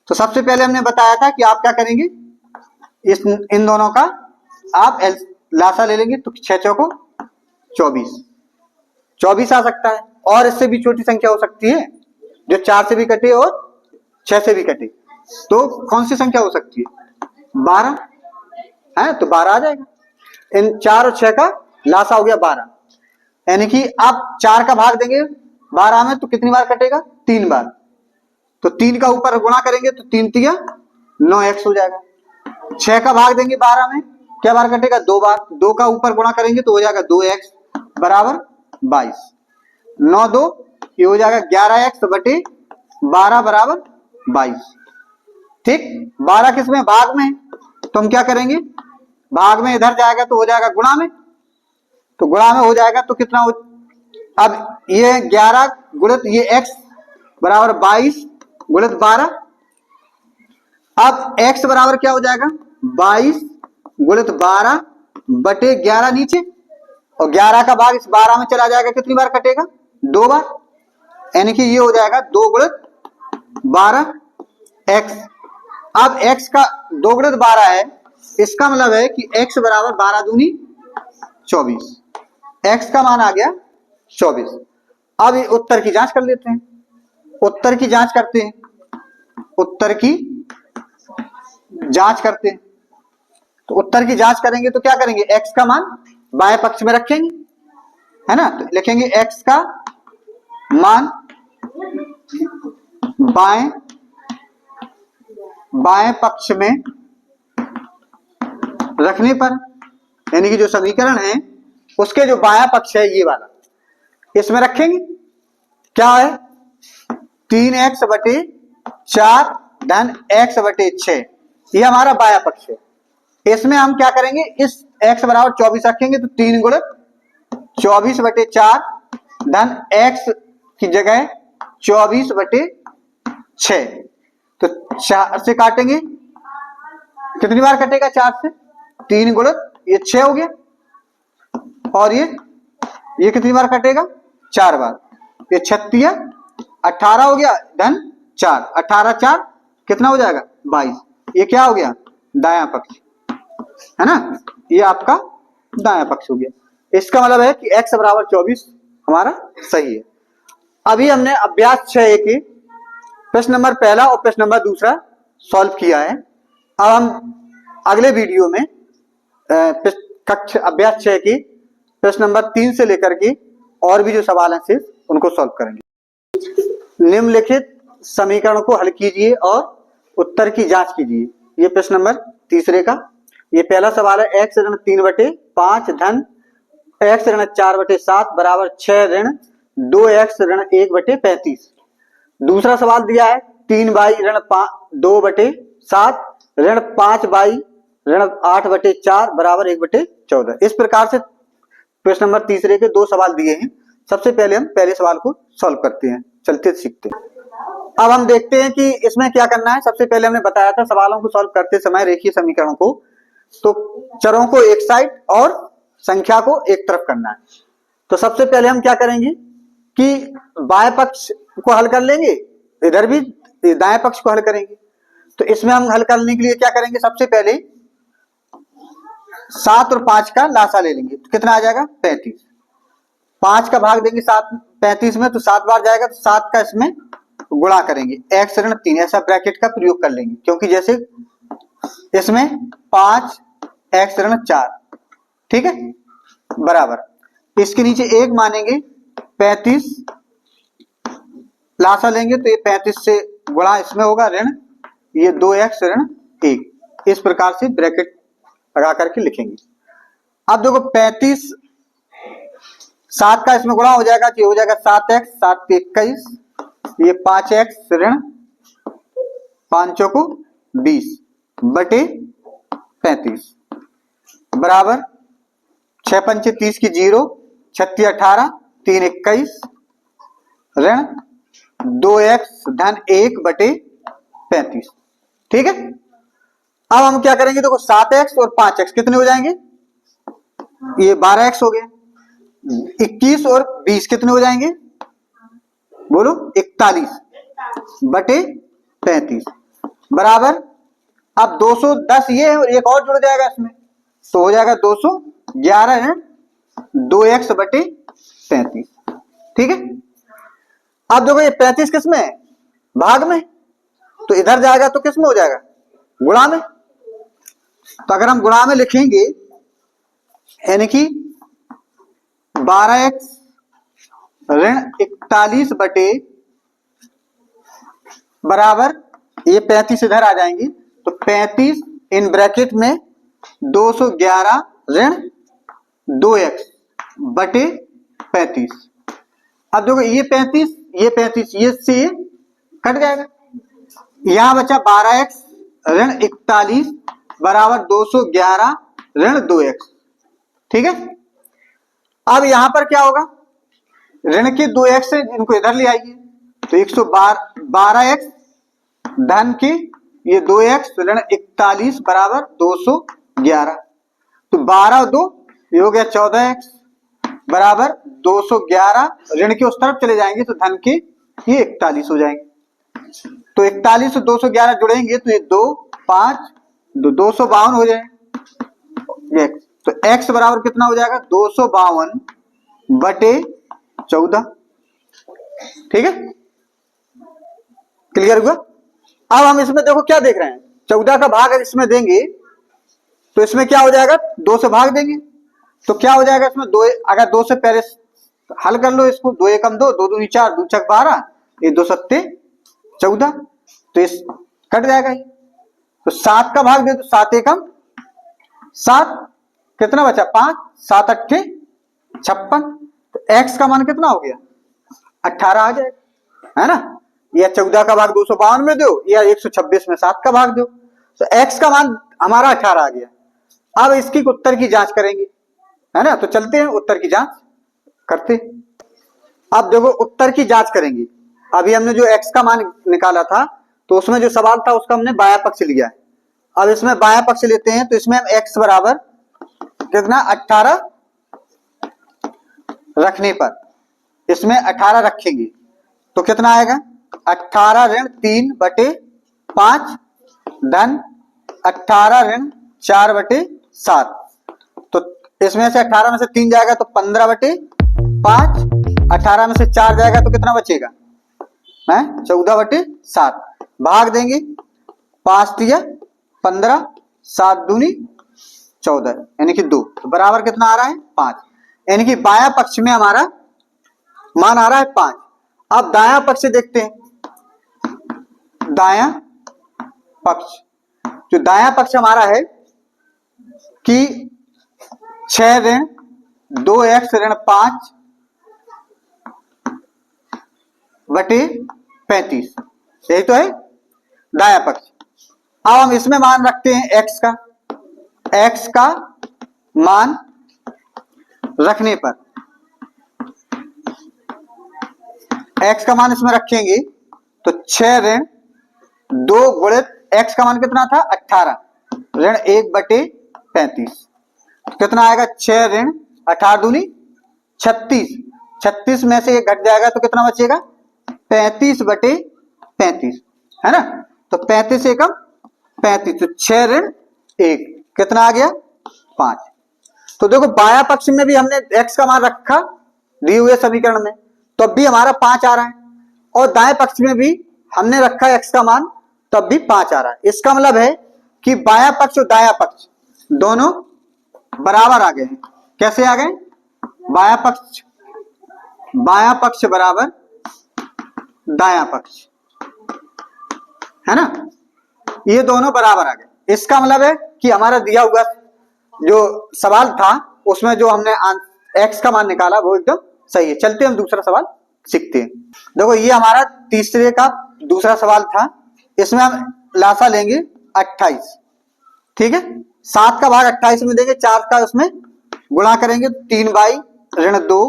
तो सबसे पहले हमने बताया था कि आप क्या करेंगे, इन दोनों का आप लासा ले लेंगे, तो 6 चौको 24 आ सकता है, और इससे भी छोटी संख्या हो सकती है जो 4 से भी कटे और 6 से भी कटे। तो कौन सी संख्या हो सकती है, 12 है, तो 12 आ जाएगा। इन 4 और 6 का लासा हो गया 12, यानी कि आप 4 का भाग देंगे 12 में तो कितनी बार कटेगा, 3 बार। तो 3 का ऊपर गुणा करेंगे तो 3 तिया 9x हो जाएगा। 6 का भाग देंगे 12 में, क्या बार कटेगा, 2 बार। 2 का ऊपर गुणा करेंगे तो हो जाएगा 2x बराबर 22। 9 2 ये हो जाएगा 11x बटे 12 बराबर 22। ठीक, 12 किसमें, भाग में, तो हम क्या करेंगे, भाग में इधर जाएगा तो हो जाएगा गुणा में, तो गुणा में हो जाएगा तो कितना हो, अब ये 11 गुणित ये x बराबर 22 गुणित 12। अब x बराबर क्या हो जाएगा, 22 गुणित 12 बटे 11 नीचे, और 11 का भाग इस 12 में चला जाएगा, कितनी बार कटेगा, 2 बार, यानी कि ये हो जाएगा 2 गुणित 12 x। अब x का 2 गुणित 12 है, इसका मतलब है कि x बराबर 12 दूनी 24, x का मान आ गया 24। अब ये उत्तर की जांच कर लेते हैं, उत्तर की जांच करते हैं, उत्तर की जांच करते हैं। तो उत्तर की जांच करेंगे तो क्या करेंगे, x का मान बाएं पक्ष में रखेंगे, है ना, तो लिखेंगे x का मान बाएं पक्ष में रखने पर, यानी कि जो समीकरण है उसके जो बायां पक्ष है ये वाला, इसमें रखेंगे, क्या है, 3x बटे 4 धन x बटे 6, ये हमारा बायां पक्ष है। इसमें हम क्या करेंगे, इस x बराबर 24 रखेंगे, तो 3 गुणित 24 बटे 4 धन x की जगह 24 बटे 6, तो 4 से काटेंगे, कितनी बार कटेगा, 4 से, 3 गुणित ये 6 हो गया, और ये कितनी बार कटेगा, 4 बार, ये 36 18 हो गया धन 4, 18 4 कितना हो जाएगा, 22। ये क्या हो गया, दायां पक्ष, है ना, ये आपका दायां पक्ष हो गया। इसका मतलब है कि x बराबर 24 हमारा सही है। अभी हमने अभ्यास 6 के प्रश्न नंबर पहला और प्रश्न नंबर दूसरा सॉल्व किया है। अब हम अगले वीडियो में कक्ष अभ्यास 6 की प्रश्न नंबर 3 से लेकर के और भी जो सवाल हैं शेष उनको सॉल्व करेंगे। निम्नलिखित समीकरण को हल कीजिए और उत्तर की जांच कीजिए। ये प्रश्न नंबर तीसरे का ये पहला सवाल है, x ऋण 3/5 धन x ऋण 4/7 बराबर 6 ऋण 2x ऋण 1/35। दूसरा सवाल दिया है 3y ऋण 2/7 ऋण 5y ऋण 8/4 बराबर 1/14। इस प्रकार से प्रश्न नंबर तीसरे के दो सवाल दिए हैं। सबसे पहले हम पहले सवाल को सॉल्व करते हैं, चलते सीखते हैं। अब हम देखते हैं कि इसमें क्या करना है। सबसे पहले हमने बताया था सवालों को सॉल्व करते समय रेखीय समीकरणों को तो चरों को एक साइड और संख्या को एक तरफ करना है। तो सबसे पहले हम क्या करेंगे कि बाएं पक्ष को हल कर लेंगे, इधर भी दाएं पक्ष को हल करेंगे। तो इसमें हम हल करने के लिए क्या करेंगे, सबसे पहले 7 और 5 का लासा ले लेंगे। तो कितना आ जाएगा 35। 5 का भाग देंगे 35 में तो 7 बार जाएगा, तो 7 का इसमें गुणा करेंगे x ऋण 3 ऐसा ब्रैकेट का प्रयोग कर लेंगे, क्योंकि जैसे इसमें 5 x ऋण 4, ठीक है, बराबर इसके नीचे 1 मानेंगे 35 लासा लेंगे तो ये 35 से गुणा इसमें होगा ऋण ये 2x ऋण 1। इस प्रकार से ब्रैकेट लगा करके लिखेंगे। अब देखो 35 7 का इसमें गुणा हो जाएगा तो ये हो जाएगा 7x 7 के 21 ये 5x ऋण 5 को 20 बटे 35 बराबर 6 पंचे 30 की 0 36 18 3 21 ऋण 2x धन 1 बटे 35। ठीक है, अब हम क्या करेंगे, देखो 7x और 5x कितने हो जाएंगे, ये 12x हो गए। 21 और 20 कितने हो जाएंगे, बोलो 41 बटे 35 बराबर अब 210 ये है और एक और जुड़ जाएगा इसमें तो हो जाएगा 211 है 2x बटे 35। ठीक है, अब देखो ये 35 किस में है, भाग में, तो इधर जाएगा तो किस में हो जाएगा, गुणा में। तो अगर हम गुणा में लिखेंगे यानी कि 12x ऋण 41 बटे बराबर ये 35 इधर आ जाएंगे तो 35 इन ब्रैकेट में 211 ऋण 2x बटे 35। अब देखो ये 35 ये से ये कट जाएगा, यहां बचा 12x ऋण 41 बराबर 211 ऋण 2x। ठीक है, अब यहां पर क्या होगा, ऋण के 2x से इनको इधर ले आइए तो 112x धन के ये 2x ऋण 41 बराबर 211 तो 12 और 2 ये हो गया 14x बराबर 211 ऋण के उस तरफ चले जाएंगे तो धन के ये 41 हो जाएंगे। तो 41 और 211 जुड़ेंगे तो ये 2 5 252 हो जाए। तो x बराबर कितना हो जाएगा 252 बटे 14। ठीक है, क्लियर हुआ। अब हम इसमें देखो क्या देख रहे हैं, 14 का भाग अगर इसमें देंगे तो इसमें क्या हो जाएगा, 2 से भाग देंगे तो क्या हो जाएगा इसमें 2, अगर 2 से पहले हल कर लो इसको, 2 एकम 2 2 दूनी 4 2 छक 12 ये 2 सत्ते 14 तो इस कट जाएगा ये। तो 7 का भाग दे तो 7 एकम 7 कितना बचा 5 7 अट्ठे 56 तो x का मान कितना हो गया 18 आ जाएगा, है ना। या 14 का भाग 252 में दो या 126 में 7 का भाग दो तो x का मान हमारा 18 आ गया। अब इसकी उत्तर की जांच करेंगे, है ना, तो चलते हैं उत्तर की जांच करते। अब देखो उत्तर की जांच करेंगे। अभी हमने जो x का मान निकाला था तो उसमें जो सवाल था उसका हमने बायां पक्ष लिया है। अब इसमें बायां पक्ष लेते हैं तो इसमें हम x बराबर कितना 18 रखने पर इसमें 18 रखेंगे तो कितना आएगा 18 ऋण 3 बटे 5 धन 18 ऋण 4 बटे 7। तो इसमें से 18 में से 3 जाएगा तो 15 बटे 5, 18 में से 4 जाएगा तो कितना बचेगा है 14 बटे 7। भाग देंगे 5 दिया 15 7 दूनी 14 यानी कि 2 तो बराबर कितना आ रहा है 5। यानी कि बायां पक्ष में हमारा मान आ रहा है 5। अब दायां पक्ष से देखते हैं। दायां पक्ष, जो दायां पक्ष हमारा है कि 6 ऋण 2x ऋण 5 बटे 35, यही तो है दायां पक्ष। अब हम इसमें मान रखते हैं x का मान रखने पर, x का मान इसमें रखेंगे तो 6 ऋण 2 गुणित x का मान कितना था 18 ऋण 1 बटे 35, कितना आएगा 6 ऋण 18 दूनी 36, 36 में से एक घट जाएगा तो कितना बचेगा 35 बटे 35, है ना। तो 35 एकम 35, तो 6 ऋण 1 कितना आ गया 5। तो देखो बायां पक्ष में भी हमने x का मान रखा दिए हुए समीकरण में, तो अब भी हमारा 5 आ रहा है, और दाएं पक्ष में भी हमने रखा x का मान, तब भी 5 आ रहा है। इसका मतलब है कि बायां पक्ष और दायां पक्ष दोनों बराबर आ गए हैं। कैसे आ गए, बायां पक्ष बराबर दायां पक्ष, है ना, ये दोनों बराबर आ गए। इसका मतलब है कि हमारा दिया हुआ जो सवाल था उसमें जो हमने x का मान निकाला वो एकदम सही है। चलते हम दूसरा सवाल सीखते हैं। देखो ये हमारा तीसरे का दूसरा सवाल था, इसमें हम लासा लेंगे 28, ठीक है। 7 का भाग 28 में देंगे, 4 का उसमें गुणा करेंगे 3 बाई ऋण 2,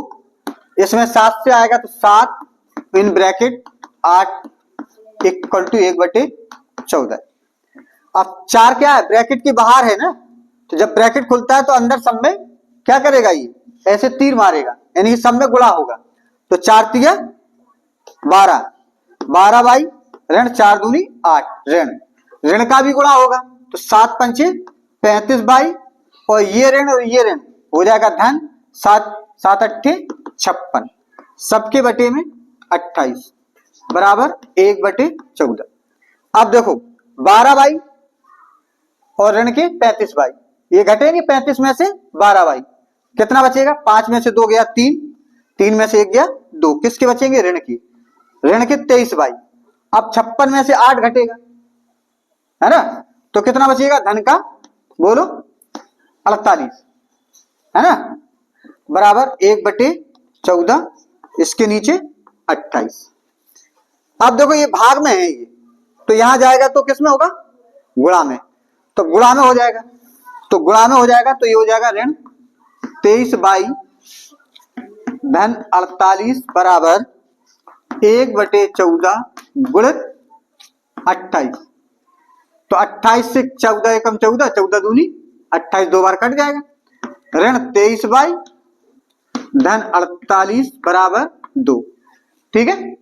इसमें 7 से आएगा तो 7 इन ब्रैकेट 8 इक्वल टू 1 बटे 14। अब 4 क्या है, ब्रैकेट के बाहर है ना, तो जब ब्रैकेट खुलता है तो अंदर सब में क्या करेगा, ये ऐसे तीर मारेगा, यानी कि सब में गुणा होगा। तो 4 तिया 12, 12 बाई ऋण 4 दूनी 8, ऋण का भी गुणा होगा तो 7 पंचे 35 बाई, और ये ऋण हो जाएगा धन, 7 अट्ठे 56, सबके बटे में 28 बराबर 1 बटे 14। अब देखो 12 बाई और ऋण के 35 बाई, ये घटेंगे 35 में से 12 बाई, कितना बचेगा, 5 में से 2 गया 3, 3 में से 1 गया 2, किसके बचेंगे, ऋण के 23 बाई। अब 56 में से 8 घटेगा, है ना, तो कितना बचेगा धन का, बोलो 48, है ना, बराबर 1 बटे 14, इसके नीचे 28। अब देखो ये भाग में है ये, तो यहां जाएगा तो किस में होगा, गुणा में, तो गुणा में हो जाएगा, तो ये हो जाएगा ऋण 23 बाई धन 48 बराबर 1 बटे 14 गुणित 28। तो 28 से 14 एकम 14, 14 दूनी 28, 2 बार कट जाएगा, ऋण 23 बाई धन 48 बराबर 2, ठीक है।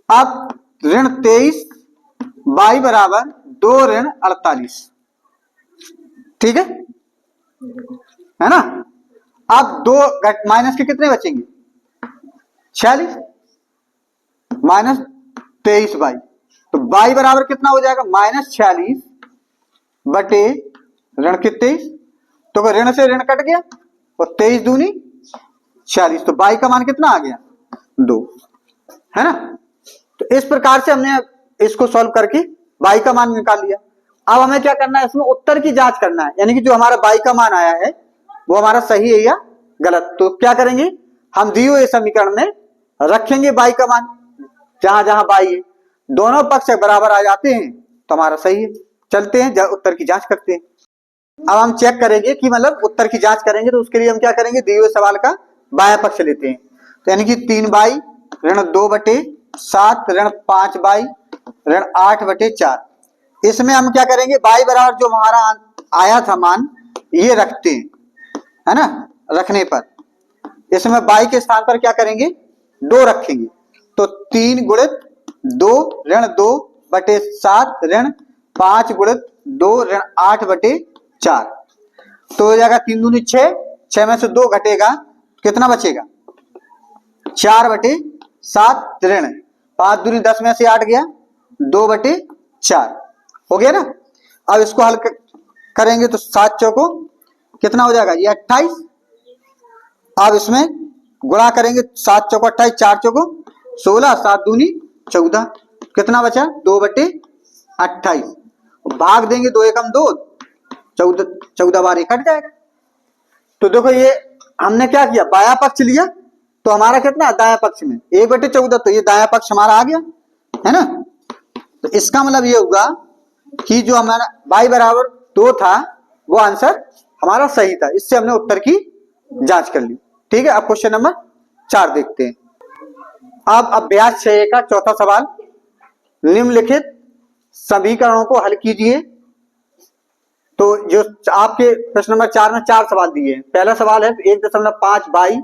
अब ऋण 23 बाई बराबर 2 ऋण 48, ठीक है ना। अब 2 माइनस के कितने बचेंगे, 46 माइनस 23 बाई, तो बाई बराबर कितना हो जाएगा, -46 बटे ऋण के 23, तो ऋण से ऋण कट गया और 23 दूनी 46, तो बाई का मान कितना आ गया 2, है ना। तो इस प्रकार से हमने इसको सॉल्व करके बाई का मान निकाल लिया। अब हमें क्या करना है, इसमें उत्तर की जांच करना है, यानी कि जो हमारा बाई का मान आया है वो हमारा सही है या गलत। तो क्या करेंगे, हम दिए हुए समीकरण में रखेंगे बाई का मान, जहां जहां बाई है, दोनों पक्ष बराबर आ जाते हैं तो हमारा सही है। चलते हैं उत्तर की जांच करते हैं। अब हम चेक करेंगे कि मतलब उत्तर की जांच करेंगे, तो उसके लिए हम क्या करेंगे, दिए हुए सवाल का बायां पक्ष लेते हैं, तो यानी कि 3 बाई ऋण 2 बटे 7 ऋण 5 बाई ऋण 8 बटे 4। इसमें हम क्या करेंगे, बाई बराबर जो हमारा आया था मान ये रखते हैं, है ना, रखने पर इसमें बाई के स्थान पर क्या करेंगे 2 रखेंगे, तो 3 गुणित 2 ऋण 2 बटे 7 ऋण 5 गुणित 2 ऋण 8 बटे 4, तो हो जाएगा 3 दूनी 6, 6 में से 2 घटेगा, कितना बचेगा 4 बटे 7 ऋण 5 दूनी 10 में से 8 गया 2 बटे 4, हो गया ना। अब इसको हल करेंगे तो 7 चौको कितना हो जाएगा, ये 28 अब इसमें गुणा करेंगे, 7 चौको 28, 4 चौको 16, 7 दूनी 14, कितना बचा 2/28, भाग देंगे 2 एकम 2, 14 बार कट जाएगा। तो देखो ये हमने क्या किया, बाया पक्ष लिया तो हमारा कितना दाया पक्ष में 1/14, तो ये दाया पक्ष हमारा आ गया है ना। तो इसका मतलब ये होगा कि जो हमारा y बराबर 2 था वो आंसर हमारा सही था, इससे हमने उत्तर की जांच कर ली। ठीक है, अब क्वेश्चन नंबर 4 देखते हैं। अब अभ्यास 6 का चौथा सवाल, निम्नलिखित समीकरणों को हल कीजिए। तो जो आपके प्रश्न नंबर 4 में 4 सवाल दिए हैं। पहला सवाल है 1.5 बाई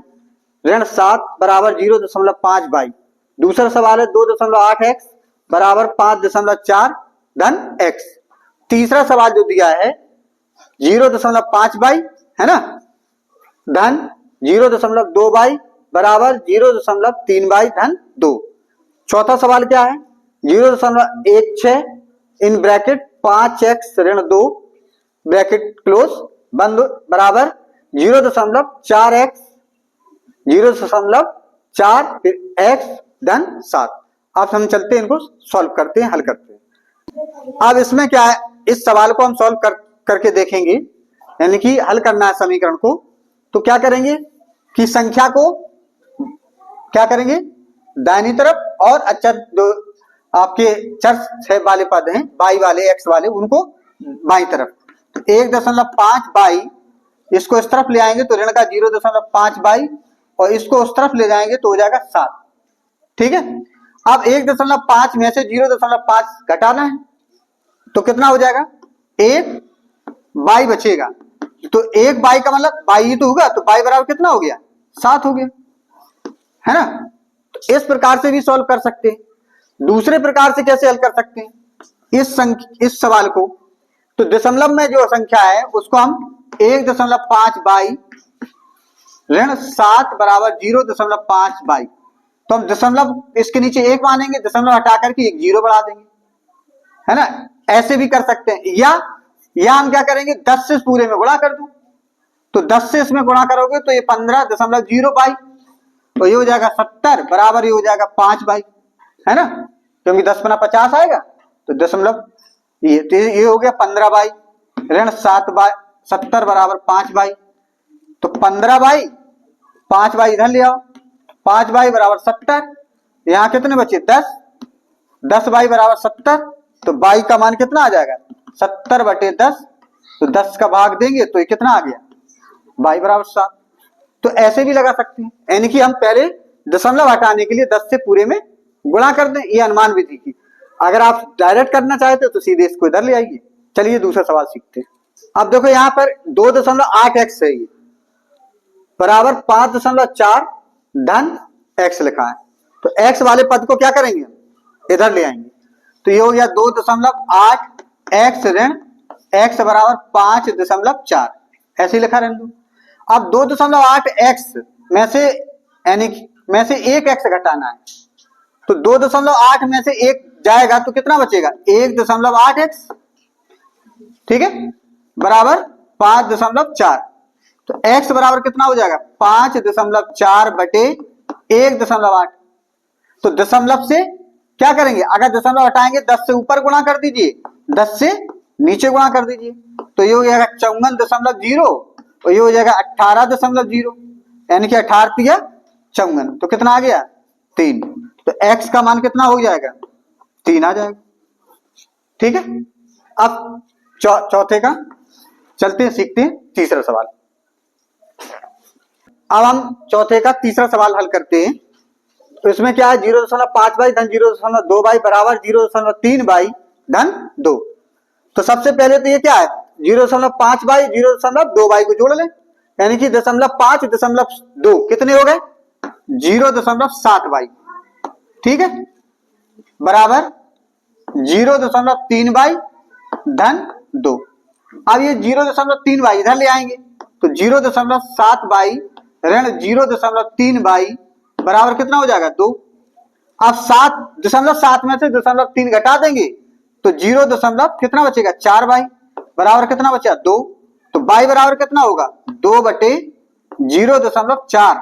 ऋण 7 बराबर 0.5 बाई। दूसरा सवाल है 2.8 x बराबर 5.4 धन x। तीसरा सवाल जो दिया है 0.5 बाई है ना धन 0.2 बाई बराबर 0.3 बाई धन 2। चौथा सवाल क्या है 0.16 इन ब्रैकेट 5x ऋण 2 ब्रैकेट क्लोज बंद बराबर 0.4x 0.4 फिर x धन 7। अब हम चलते हैं, इनको सॉल्व करते हैं, हल करते हैं। अब इसमें क्या है, इस सवाल को हम सॉल्व करके देखेंगे, यानी कि हल करना है समीकरण को। तो क्या करेंगे कि संख्या को क्या करेंगे दाहिनी तरफ, और अच्छा जो आपके चर वाले पद हैं बाई वाले x वाले उनको बाई तरफ। 1.5 बाई इसको इस तरफ ले आएंगे तो ऋण का 0.5 बाई, और इसको उस तरफ ले जाएंगे तो हो जाएगा 7। ठीक है, अब 1.5 में से 0.5 घटाना है तो कितना हो जाएगा 1 बाई बचेगा। तो 1 बाई का मतलब बाई ही तो होगा, तो बाई बराबर कितना हो गया 7 हो गया है ना। तो इस प्रकार से भी सॉल्व कर सकते हैं। दूसरे प्रकार से कैसे हल कर सकते हैं इस सवाल को, तो दशमलव में जो संख्या है उसको हम 1.5 बाई ऋण 7 बराबर 0.5 बाई, तो हम दशमलव इसके नीचे 1 मानेंगे, दशमलव हटा करके एक 0 बढ़ा देंगे है ना। ऐसे भी कर सकते हैं, या हम क्या करेंगे 10 से पूरे में गुणा कर दूं, तो 10 से इसमें गुणा करोगे तो ये 15.0 बाई, तो ये हो जाएगा 70 बराबर ये हो जाएगा 5 बाई है ना, क्योंकि 10 गुना 50 आएगा, तो दशमलव ये हो गया 15 बाई ऋण 7 बाई 70 बराबर 5 बाई। तो 15 बाई 5 बाई इधर ले आओ, 5 बाई बराबर 70, यहाँ कितने बचे 10, 10 बाई बराबर 70, तो बाई का मान कितना आ जाएगा 70/10, तो 10 का भाग देंगे तो ये कितना आ गया बाई बराबर 7। तो ऐसे भी लगा सकते हैं, यानी कि हम पहले दशमलव हटाने के लिए 10 से पूरे में गुणा कर दें, ये अनुमान विधि की। अगर आप डायरेक्ट करना चाहते हो तो सीधे इसको इधर ले आइए। चलिए दूसरा सवाल सीखते हैं। अब देखो यहाँ पर 2.8x है, ये बराबर 5.4 धन x लिखा है, तो x वाले पद को क्या करेंगे इधर ले आएंगे, तो ये हो गया 2.8x ऋण x बराबर 5.4, ऐसे लिखा रहने दो। अब 2.8x में से यानी में से 1x घटाना है, तो 2.8 में से 1 जाएगा तो कितना बचेगा 1.8x, ठीक है, बराबर 5.4, तो x बराबर कितना हो जाएगा 5.4/1.8। तो दशमलव से क्या करेंगे, अगर दशमलव हटाएंगे 10 से ऊपर गुणा कर दीजिए, 10 से नीचे गुणा कर दीजिए, तो ये हो जाएगा 54.0 और ये हो जाएगा 18.0, यानी कि 18 या 54, तो कितना आ गया 3, तो x का मान कितना हो जाएगा 3 आ जाएगा। ठीक है, अब चौथे का चलते हैं, सीखते हैं तीसरा सवाल। अब हम चौथे का तीसरा सवाल हल करते हैं। तो इसमें क्या है 0.5 बाई धन 0.2 बाई बराबर 0.3 बाई धन 2। तो सबसे पहले तो ये क्या है 0.5 बाई 0.2 बाई को जोड़ लें, यानी कि 0.5 0.2 कितने हो गए 0.7 बाई, ठीक है, बराबर 0.3 बाई धन 2। अब ये 0.3 बाई इधर ले आएंगे तो 0.7 बाई ऋण 0.3 बाई बराबर कितना हो जाएगा 2। अब 7.7 में से 0.3 घटा देंगे तो 0. कितना बचेगा 4 बाई बराबर कितना बचा 2, तो बाई बराबर कितना होगा 2/2 0.4।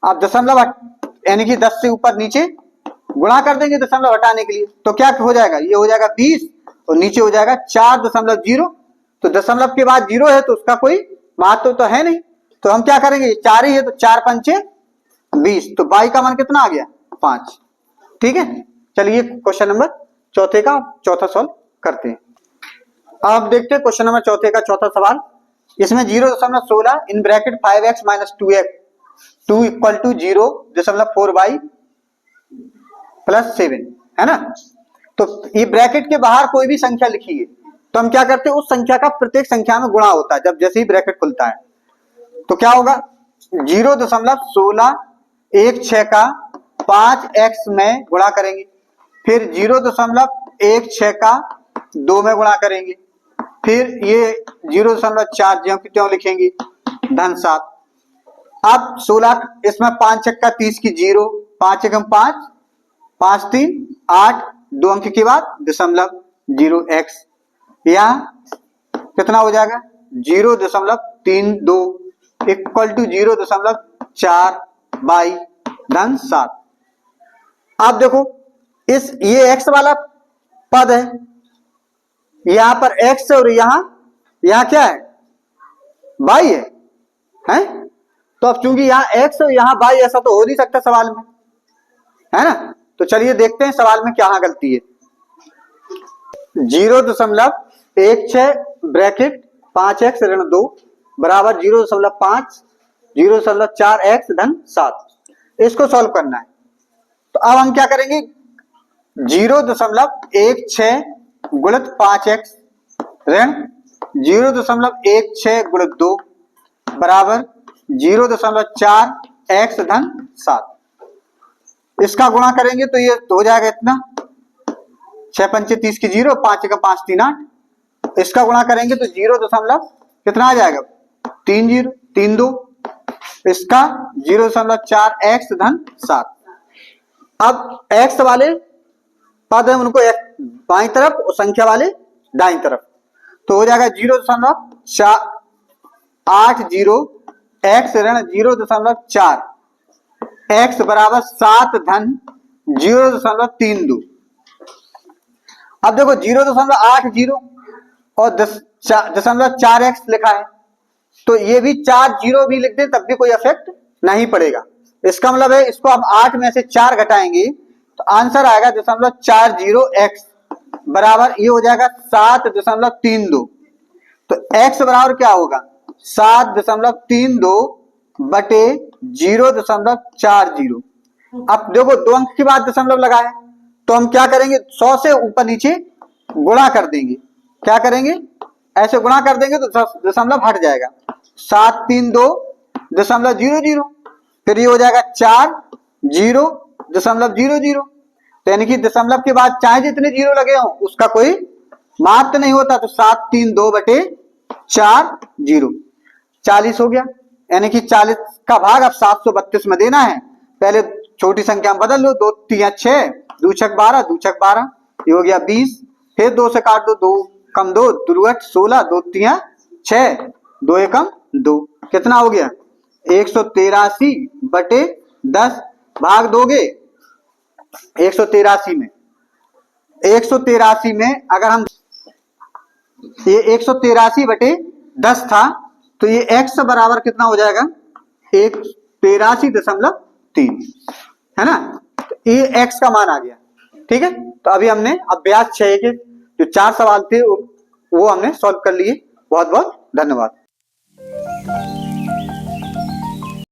आप दशमलव यानी कि 10 से ऊपर नीचे गुणा कर देंगे दशमलव हटाने के लिए, तो क्या हो जाएगा, ये हो जाएगा 20 और नीचे हो जाएगा 4.0। तो दशमलव के बाद 0 है तो उसका कोई महत्व तो है नहीं, तो हम क्या करेंगे, 4 ही है तो 4 पंचे 20, तो बाई का मान कितना आ गया, 5। ठीक है, चलिए क्वेश्चन नंबर चौथे का चौथा सॉल्व करते हैं। अब देखते हैं क्वेश्चन नंबर चौथे का चौथा सवाल। इसमें 0.16 in bracket 5x minus 2x 2 equal to 0.4y plus 7 है ना। तो ये ब्रैकेट के बाहर कोई भी संख्या लिखी है तो हम क्या करते हैं, उस संख्या का प्रत्येक संख्या में गुणा होता है जब जैसे ही ब्रैकेट खुलता है। तो क्या होगा, 0.16 का 5x में गुणा करेंगे, फिर 0.16 का 2 में गुणा करेंगे, फिर ये 0.4 ज्यों की त्यों लिखेंगे धन 7। अब 16 इसमें 5 छक्का 30 की 0, 5 एकम 5, 5 3 8, 2 अंक के बाद दशमलव 0x, यहाँ कितना हो जाएगा 0.32 इक्वल टू 0.4 बाई धन 7। आप देखो इस ये x वाला पद है, यहां पर x और यहां क्या है, y है? तो अब चूंकि यहां x और यहां y ऐसा तो हो नहीं सकता सवाल में, है ना। तो चलिए देखते हैं सवाल में क्या गलती है। 0.16 ब्रैकेट 5x ऋण 2 बराबर 0.5 0.4x धन 7, इसको सॉल्व करना है। तो अब हम क्या करेंगे, 0.16 गुणित 5x ऋण 0.16 गुणित 2 बराबर 0.4x धन 7, इसका गुणा करेंगे तो ये हो जाएगा इतना, 6 पंचे 30 की 0, 5 का 5 3 8, इसका गुणा करेंगे तो 0 दशमलव कितना आ जाएगा 32, इसका 0.4x धन 7। अब x वाले पद है उनको बाईं तरफ और संख्या वाले दाईं तरफ, तो हो जाएगा 0.80 x ऋण 0.4 x बराबर 7 धन 0.32। अब देखो 0.80 और 0.4x लिखा है, तो ये भी 4 0 भी लिख दे तब भी कोई इफेक्ट नहीं पड़ेगा। इसका मतलब है इसको हम 8 में से 4 घटाएंगे तो आंसर आएगा 0.40x बराबर ये हो जाएगा 7.32। तो x बराबर क्या होगा 7.32 बटे 0.40। अब देखो 2 अंक के बाद दशमलव लगाए तो हम क्या करेंगे, 100 से ऊपर नीचे गुणा कर देंगे, क्या करेंगे ऐसे गुणा कर देंगे तो दशमलव हट जाएगा, 732.00, फिर ये हो जाएगा 40.00, तो यानी कि दशमलव के बाद चाहे जितने 0 लगे हों उसका कोई महत्व नहीं होता। तो 732 बटे 40 40 हो गया, यानी कि 40 का भाग अब 732 में देना है। पहले छोटी संख्या में बदल लो, 2 3 6, 2 6 12, 2 6 12, ये हो गया 20, फिर 2 से काट दो, 2 कम 2 2 8 16, 2 3 6, 2 एकम 2, कितना हो गया 183 बटे 10, भाग दोगे 183 में, 183 में अगर हम ये 183 बटे 10 था तो ये x बराबर कितना हो जाएगा 183.3, है ना। तो ये x का मान आ गया। ठीक है, तो अभी हमने अभ्यास 6 के जो 4 सवाल थे वो हमने सॉल्व कर लिए। बहुत बहुत धन्यवाद।